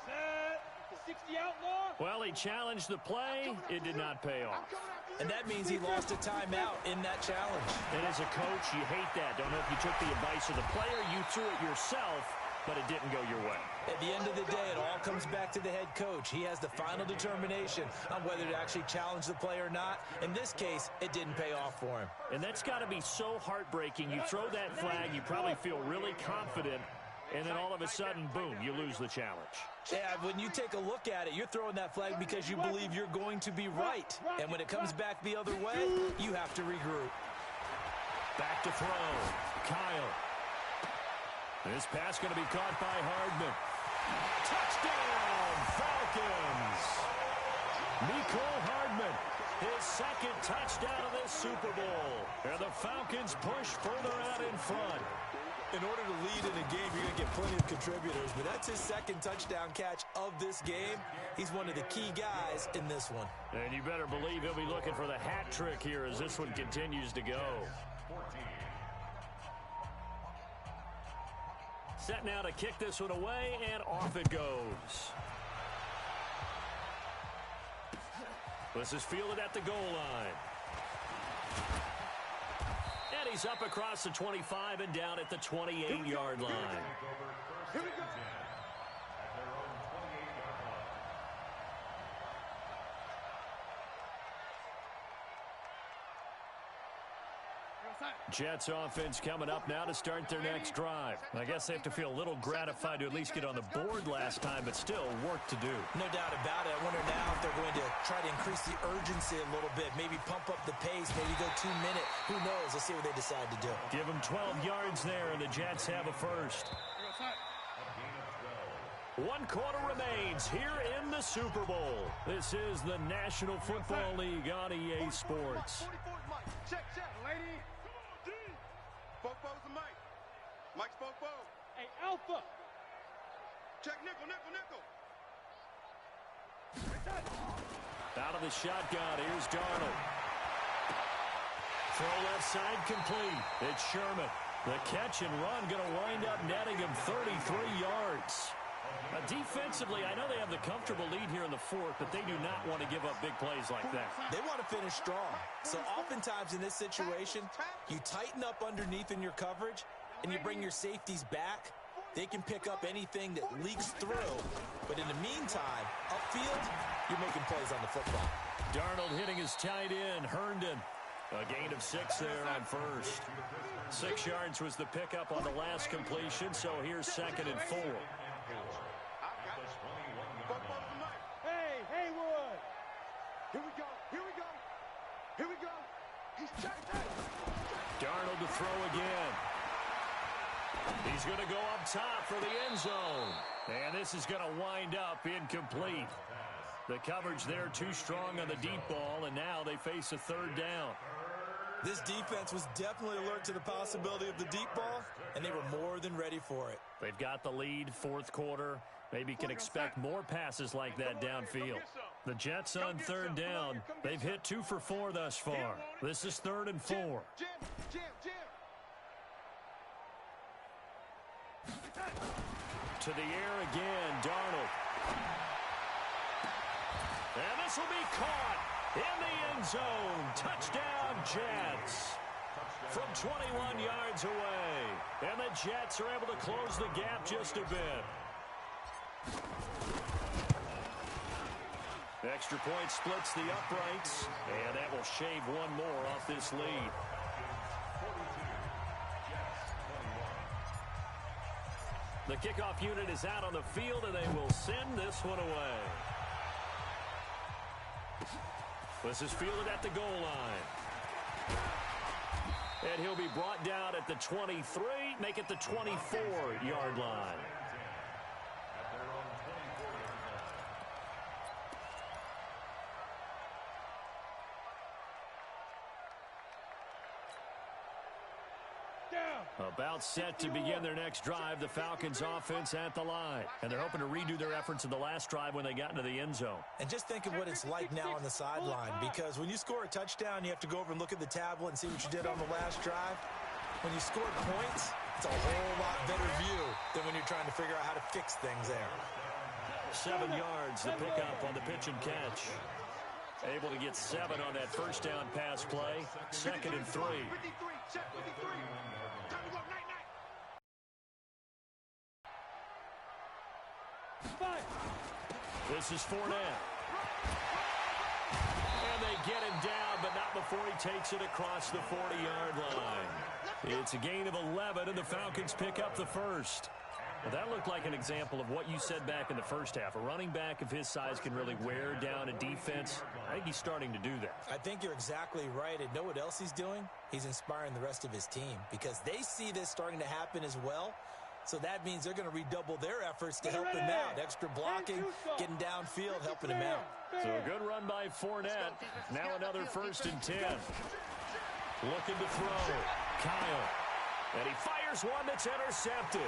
Set. 60 outlaw. Well, he challenged the play. It did not pay off. And that means he lost a timeout in that challenge. And as a coach, you hate that. Don't know if you took the advice of the player, you threw it yourself, but it didn't go your way. At the end of the day, it all comes back to the head coach. He has the final determination on whether to actually challenge the play or not. In this case, it didn't pay off for him. And that's got to be so heartbreaking. You throw that flag, you probably feel really confident, and then all of a sudden, boom, you lose the challenge. Yeah, when you take a look at it, you're throwing that flag because you believe you're going to be right. And when it comes back the other way, you have to regroup. Back to throw. Kyle. This pass going to be caught by Hardman. Touchdown, Falcons! Mecole Hardman, his 2nd touchdown of this Super Bowl. And the Falcons push further out in front. In order to lead in a game, you're going to get plenty of contributors, but that's his 2nd touchdown catch of this game. He's one of the key guys in this one. And you better believe he'll be looking for the hat trick here as this one continues to go. Set now to kick this one away, and off it goes. This is fielded at the goal line. And he's up across the 25 and down at the 28-yard line. Here we go. Jets offense coming up now to start their next drive. I guess they have to feel a little gratified to at least get on the board last time, but still work to do. No doubt about it. I wonder now if they're going to try to increase the urgency a little bit, maybe pump up the pace, maybe go 2-minute. Who knows? Let's see what they decide to do. Give them 12 yards there, and the Jets have a first. 1 quarter remains here in the Super Bowl. This is the National Football League on EA Sports. Check, lady. Bo's the Mike. Mike's Bo. Hey, Alpha. Check nickel. Out of the shotgun, here's Darnold. Throw left side complete. It's Sherman. The catch and run going to wind up netting him 33 yards. Defensively, I know they have the comfortable lead here in the fourth, but they do not want to give up big plays like that. They want to finish strong. So oftentimes in this situation, you tighten up underneath in your coverage, and you bring your safeties back. They can pick up anything that leaks through. But in the meantime, upfield, you're making plays on the football. Darnold hitting his tight end, Herndon. A gain of 6 there on first. 6 yards was the pickup on the last completion, so here's 2nd and 4. Hey, Haywood! Here we go, here we go, here we go. He's checked it. Darnold to throw again. He's going to go up top for the end zone. And this is going to wind up incomplete. The coverage there too strong on the deep ball, and now they face a 3rd down. This defense was definitely alert to the possibility of the deep ball, and they were more than ready for it. They've got the lead, 4th quarter. Maybe can expect more passes like that downfield. The Jets on 3rd down. They've hit 2 for 4 thus far. This is 3rd and 4. To the air again, Darnold. And this will be caught in the end zone. Touchdown, Jets. From 21 yards away. And the Jets are able to close the gap just a bit. Extra point splits the uprights, and that will shave 1 more off this lead. The kickoff unit is out on the field, and they will send this one away. This is fielded at the goal line. And he'll be brought down at the 23, make it the 24-yard line. About set to begin their next drive, the Falcons offense at the line. And they're hoping to redo their efforts in the last drive when they got into the end zone. And just think of what it's like now on the sideline, because when you score a touchdown, you have to go over and look at the tablet and see what you did on the last drive. When you score points, it's a whole lot better view than when you're trying to figure out how to fix things there. 7 yards, the pickup on the pitch and catch. Able to get 7 on that first down pass play. 2nd and 3. This is Fournette. And they get him down, but not before he takes it across the 40-yard line. It's a gain of 11, and the Falcons pick up the first. Well, that looked like an example of what you said back in the first half. A running back of his size can really wear down a defense. I think he's starting to do that. I think you're exactly right. And know what else he's doing? He's inspiring the rest of his team because they see this starting to happen as well. So that means they're going to redouble their efforts to help him out. Extra blocking, getting downfield, helping him out. So a good run by Fournette. Now another 1st and 10. Looking to throw. Kyle. And he fires one that's intercepted.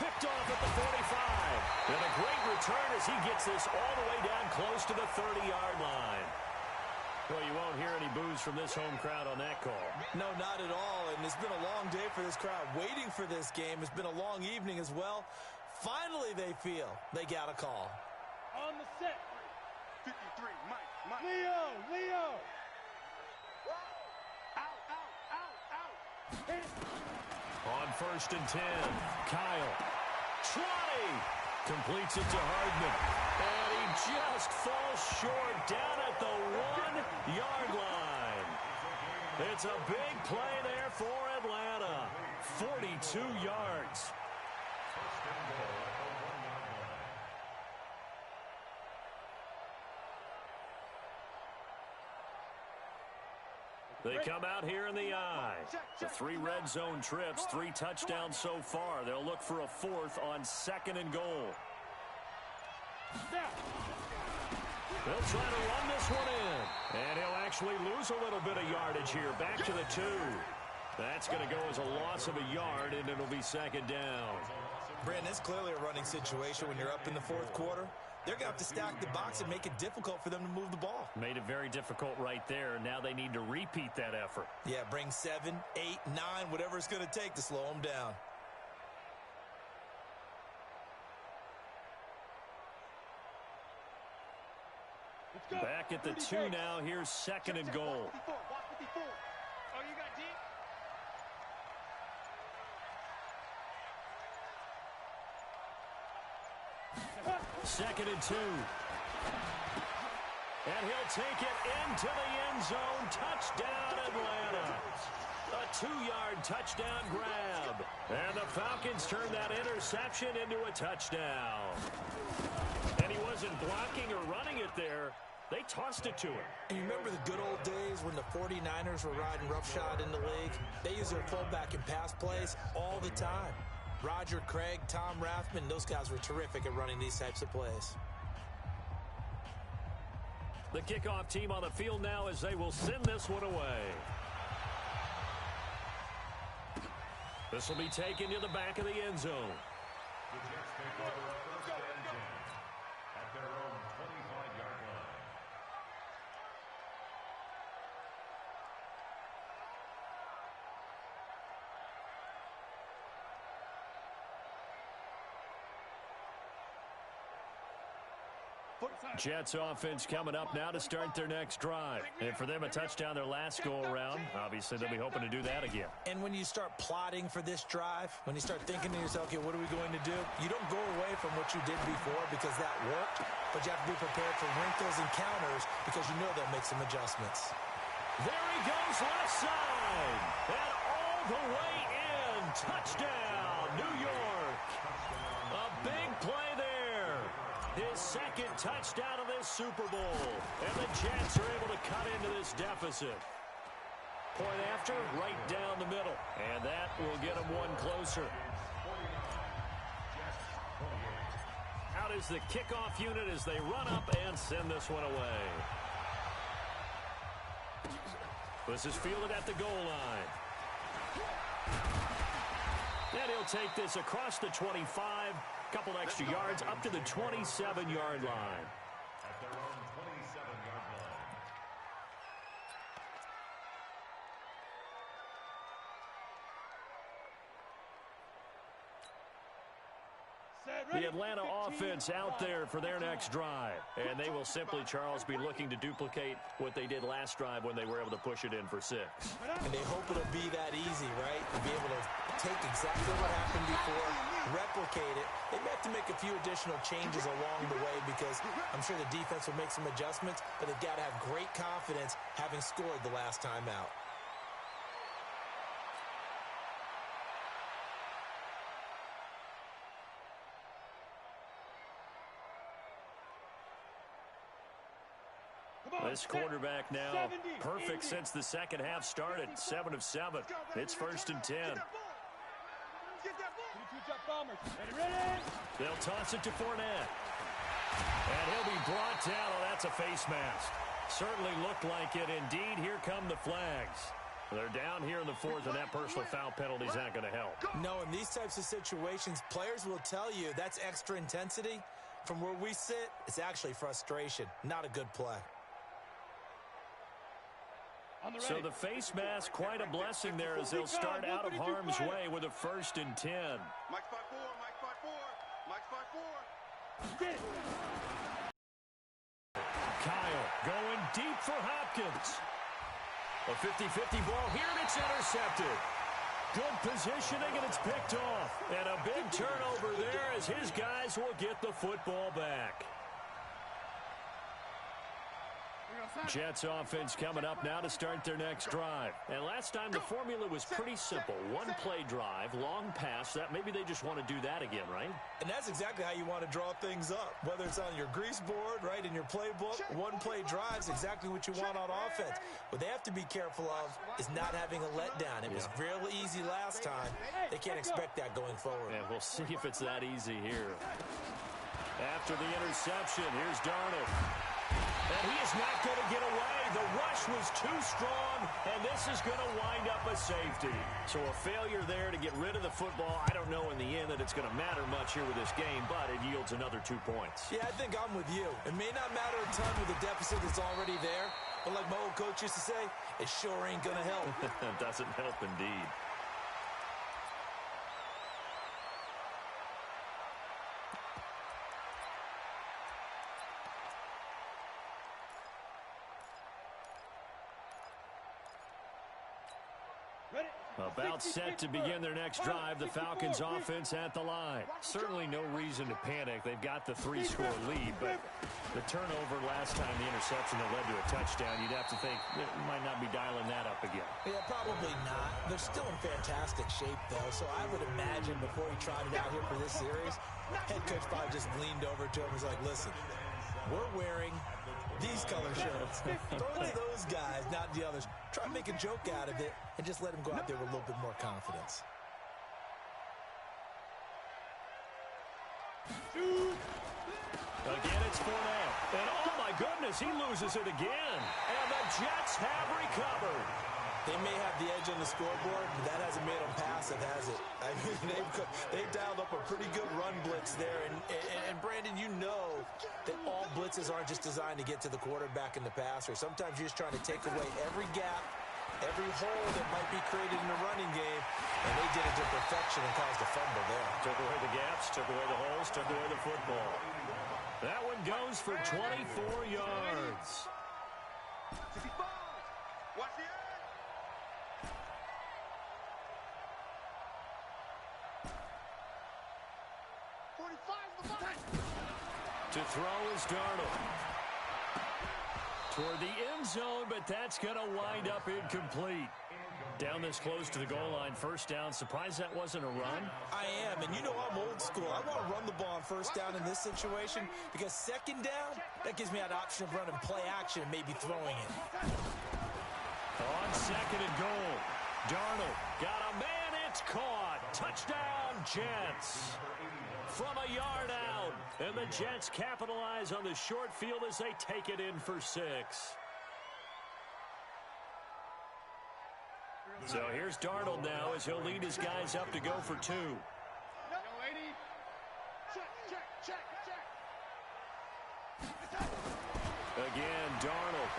Picked off at the 45. And a great return as he gets this all the way down close to the 30-yard line. Well, you won't hear any boos from this home crowd on that call. No, not at all. And it's been a long day for this crowd waiting for this game. It's been a long evening as well. Finally, they feel they got a call. On the set. 53, Mike. Leo. On 1st and 10, Kyle. 20. Completes it to Hardman. And he just falls short down at the 1-yard line. It's a big play there for Atlanta. 42 yards. They come out here in the eye. The 3 red zone trips, 3 touchdowns so far. They'll look for a 4th on 2nd and goal. They'll try to run this one in. And he'll actually lose a little bit of yardage here. Back to the 2. That's going to go as a loss of a yard, and it'll be 2nd down. Brandon, it's clearly a running situation when you're up in the 4th quarter. They're going to have to stack the box and make it difficult for them to move the ball. Made it very difficult right there. Now they need to repeat that effort. Yeah, bring 7, 8, 9, whatever it's going to take to slow them down. Back at the 2 now. Here's second and goal. Watch 54. Oh, you got deep? Second and 2. And he'll take it into the end zone. Touchdown, Atlanta. A 2-yard touchdown grab. And the Falcons turn that interception into a touchdown. And he wasn't blocking or running it there. They tossed it to him. And you remember the good old days when the 49ers were riding roughshod in the league? They used their fullback in pass plays all the time. Roger Craig, Tom Rathman, those guys were terrific at running these types of plays. The kickoff team on the field now as they will send this one away. This will be taken to the back of the end zone. The Jets take over first and 10 at their own 25-yard line. Jets offense coming up now to start their next drive. And for them, a touchdown their last go-around. Obviously, they'll be hoping to do that again. And when you start plotting for this drive, when you start thinking to yourself, okay, what are we going to do? You don't go away from what you did before because that worked, but you have to be prepared for wrinkles and counters because you know they'll make some adjustments. There he goes left side. And all the way in. Touchdown, New York. A big play there. His second touchdown of this Super Bowl. And the Jets are able to cut into this deficit. Point after, right down the middle. And that will get them one closer. Out is the kickoff unit as they run up and send this one away. This is fielded at the goal line. And he'll take this across the 25. Couple extra yards up to the 27-yard line. At their own 27-yard line. The Atlanta offense out there for their next drive. And they will simply, Charles, be looking to duplicate what they did last drive when they were able to push it in for 6. And they hope it'll be that easy, right? To be able to take exactly what happened before, replicate it. They may have to make a few additional changes along the way because I'm sure the defense will make some adjustments, but they've got to have great confidence having scored the last time out. This quarterback now perfect since the second half started. 7 of 7. It's first and 10. They'll toss it to Fournette. And he'll be brought down. Oh, that's a face mask. Certainly looked like it. Indeed, here come the flags. They're down here in the 4th, and that personal foul penalty is not going to help. No, in these types of situations, players will tell you that's extra intensity. From where we sit, it's actually frustration. Not a good play. So the face mask, quite a blessing there as they'll start out of harm's way with a first and 10. Mike's 5-4, Mike's 5-4, Mike's 5-4. Kyle going deep for Hopkins. A 50-50 ball here, and it's intercepted. Good positioning, and it's picked off. And a big turnover there as his guys will get the football back. Jets offense coming up now to start their next drive. And last time the formula was pretty simple. One play drive, long pass. That maybe they just want to do that again, right? And that's exactly how you want to draw things up. Whether it's on your grease board, right, in your playbook, one play drive's exactly what you want on offense. What they have to be careful of is not having a letdown. It was real easy last time. They can't expect that going forward. And we'll see if it's that easy here. After the interception, here's Darnold. And he is not going to get away. The rush was too strong, and this is going to wind up a safety. So a failure there to get rid of the football. I don't know in the end that it's going to matter much here with this game, but it yields another 2 points. Yeah, I think I'm with you. It may not matter a ton with the deficit that's already there, but like my old coach used to say, it sure ain't going to help. It doesn't help indeed. About set to begin their next drive, the Falcons offense at the line. Certainly no reason to panic. They've got the 3-score lead, but the turnover last time, the interception that led to a touchdown, you'd have to think they might not be dialing that up again. Yeah, probably not. They're still in fantastic shape, though, so I would imagine before he trotted out here for this series, head coach probably just leaned over to him and was like, listen, we're wearing these color shirts. Throw it to those guys, not the others. Try to make a joke out of it and just let him go out there with a little bit more confidence. Again, it's Fournette. And oh my goodness, he loses it again. And the Jets have recovered. They may have the edge on the scoreboard, but that hasn't made them passive, has it? I mean, they've dialed up a pretty good run blitz there. And Brandon, you know that all blitzes aren't just designed to get to the quarterback in the passer. Sometimes you're just trying to take away every gap, every hole that might be created in the running game, and they did it to perfection and caused a fumble there. Took away the gaps, took away the holes, took away the football. That one goes for 24 yards. Watch the edge. To throw is Darnold. Toward the end zone, but that's going to wind up incomplete. Down this close to the goal line, first down. Surprised that wasn't a run? I am, and you know I'm old school. I want to run the ball on first down in this situation because second down, that gives me that option of running play action and maybe throwing it. On second and goal, Darnold got a man, it's caught. Touchdown, Jets. From a yard out, and the Jets capitalize on the short field as they take it in for 6. So here's Darnold now as he'll lead his guys up to go for 2. Again, Darnold.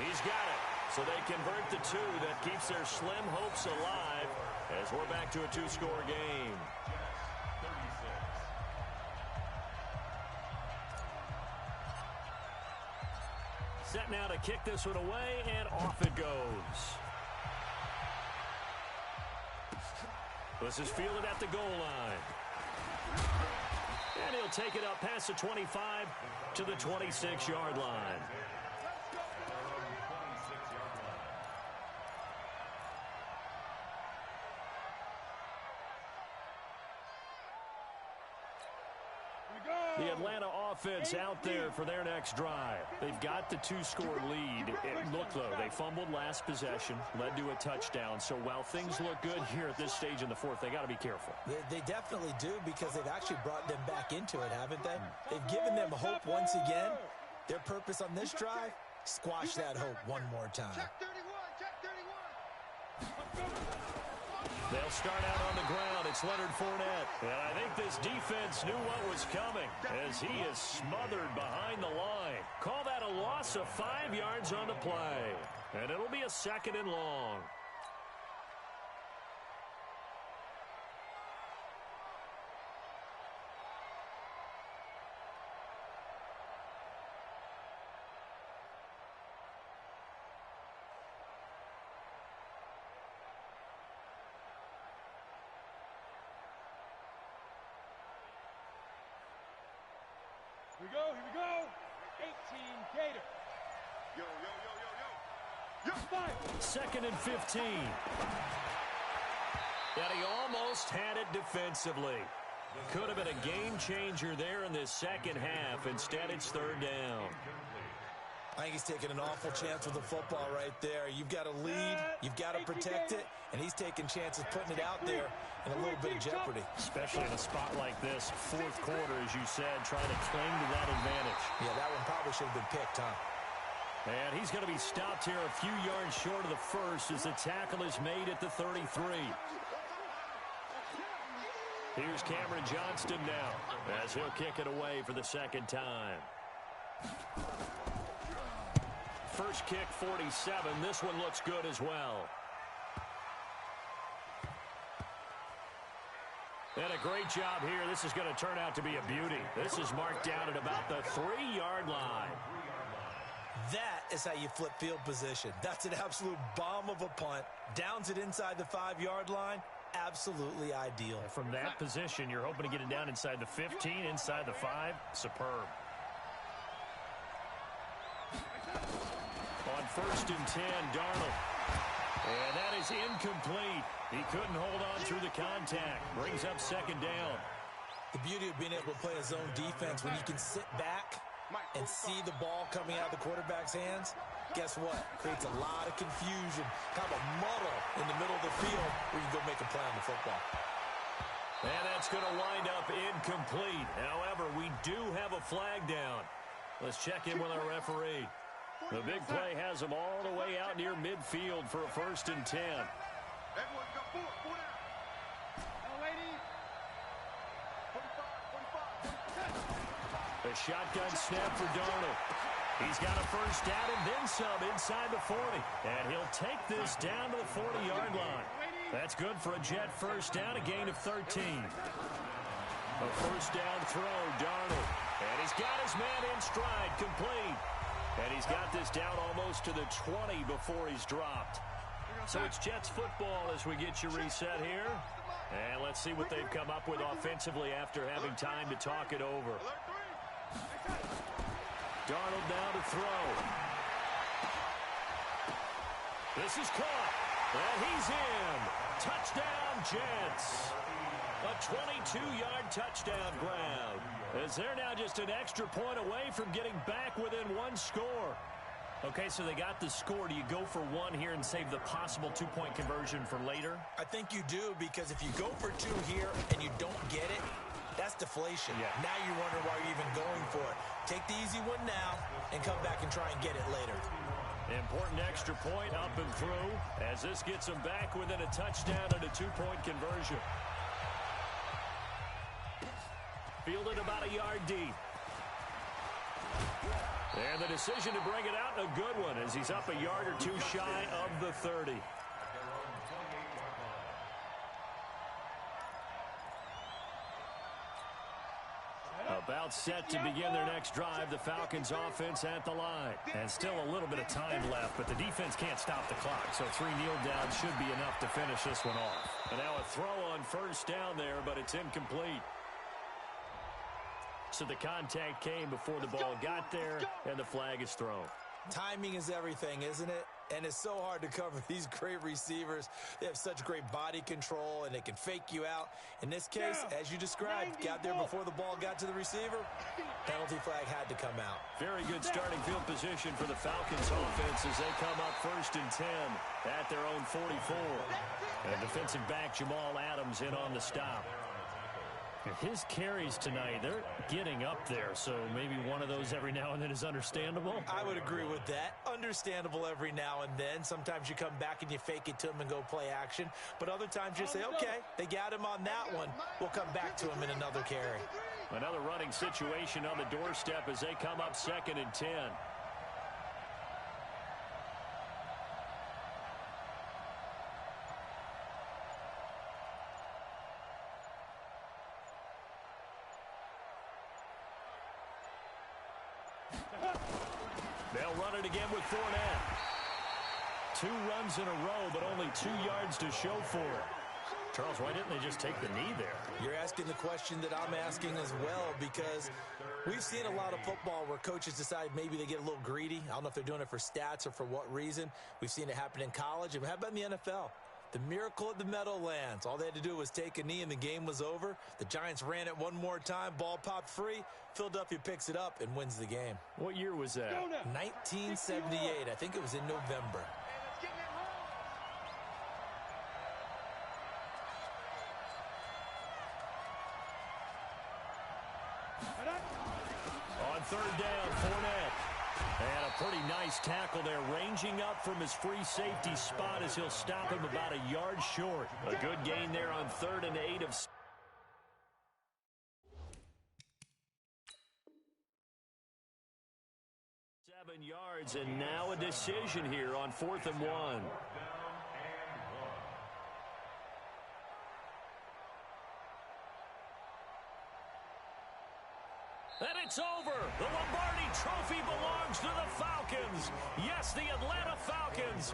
He's got it. So they convert the 2. That keeps their slim hopes alive as we're back to a 2-score game. Set now to kick this one away, and off it goes. This is fielded at the goal line. And he'll take it up past the 25 to the 26-yard line. The Atlanta offense out there for their next drive. They've got the 2-score lead. Look, though, they fumbled last possession, led to a touchdown. So while things look good here at this stage in the fourth, they got to be careful. They definitely do because they've actually brought them back into it, haven't they? They've given them hope once again. Their purpose on this drive, squash that hope one more time. Check 31, check 31. They'll start out on the ground. It's Leonard Fournette. And I think this defense knew what was coming as he is smothered behind the line. Call that a loss of 5 yards on the play. And it'll be a 2nd and long. Here we go, here we go. 18 Gator. Yo, yo, yo, yo, yo. Yo, 2nd and 15. And he almost had it defensively. Could have been a game changer there in this second half. Instead, it's 3rd down. I think he's taking an awful chance with the football right there. You've got to lead, you've got to protect it, and he's taking chances putting it out there in a little bit of jeopardy. Especially in a spot like this, 4th quarter, as you said, trying to cling to that advantage. Yeah, that one probably should have been picked, huh? And he's going to be stopped here a few yards short of the first as the tackle is made at the 33. Here's Cameron Johnston now as he'll kick it away for the 2nd time. First kick, 47. This one looks good as well. And a great job here. This is going to turn out to be a beauty. This is marked down at about the 3-yard line. That is how you flip field position. That's an absolute bomb of a punt. Downs it inside the 5-yard line. Absolutely ideal. And from that position, you're hoping to get it down inside the 15, inside the 5. Superb. On 1st and 10, Darnold. And that is incomplete. He couldn't hold on through the contact. Brings up 2nd down. The beauty of being able to play a zone defense when you can sit back and see the ball coming out of the quarterback's hands, guess what? Creates a lot of confusion, kind of a muddle in the middle of the field where you go make a play on the football. And that's going to wind up incomplete. However, we do have a flag down. Let's check in with our referee. The big play has him all the way out near midfield for a 1st and 10. Everyone's got 4 down. A shotgun snap for Darnold. He's got a 1st down and then some inside the 40. And he'll take this down to the 40-yard line. That's good for a Jet 1st down, a gain of 13. A 1st down throw, Darnold. And he's got his man in stride, complete. And he's got this down almost to the 20 before he's dropped. So it's Jets football as we get you reset here. And let's see what they've come up with offensively after having time to talk it over. Darnold now to throw. This is caught. And he's in. Touchdown, Jets. A 22-yard touchdown grab. As they're now just an extra point away from getting back within 1 score. Okay, so they got the score. Do you go for 1 here and save the possible 2-point conversion for later? I think you do, because if you go for 2 here and you don't get it, that's deflation. Yeah. Now you wonder why you're even going for it. Take the easy one now and come back and try and get it later. Important extra point up and through as this gets them back within a touchdown and a 2-point conversion. Fielded about a yard deep. And the decision to bring it out, a good one, as he's up a yard or 2 shy of the 30. About set to begin their next drive, the Falcons offense at the line. And still a little bit of time left, but the defense can't stop the clock. So 3 kneel downs should be enough to finish this one off. And now a throw on 1st down there, but it's incomplete. So the contact came before the ball got there, and the flag is thrown. Timing is everything, isn't it? And it's so hard to cover these great receivers. They have such great body control, and they can fake you out. In this case, as you described, got there before the ball got to the receiver. Penalty flag had to come out. Very good starting field position for the Falcons offense as they come up 1st and 10 at their own 44. And defensive back Jamal Adams in on the stop. His carries tonight, they're getting up there, so maybe one of those every now and then is understandable. I would agree with that. Understandable every now and then. Sometimes you come back and you fake it to them and go play action. But other times you say, okay, they got him on that one. We'll come back to him in another carry. Another running situation on the doorstep as they come up 2nd and 10. They'll run it again with Fournette. 2 runs in a row, but only 2 yards to show for it. Charles, why didn't they just take the knee there? You're asking the question that I'm asking as well, because we've seen a lot of football where coaches decide maybe they get a little greedy. I don't know if they're doing it for stats or for what reason. We've seen it happen in college. And how about in the NFL? The miracle at the Meadowlands. All they had to do was take a knee and the game was over. The Giants ran it one more time. Ball popped free. Philadelphia picks it up and wins the game. What year was that? 1978. I think it was in November. On 3rd down, Fournette. And a pretty nice tackle there, ranging up from his free safety spot as he'll stop him about a yard short. A good gain there on 3rd and 8 of 7 yards, and now a decision here on 4th and 1. And it's over. The Lombardi Trophy belongs to the Falcons. past the Atlanta Falcons.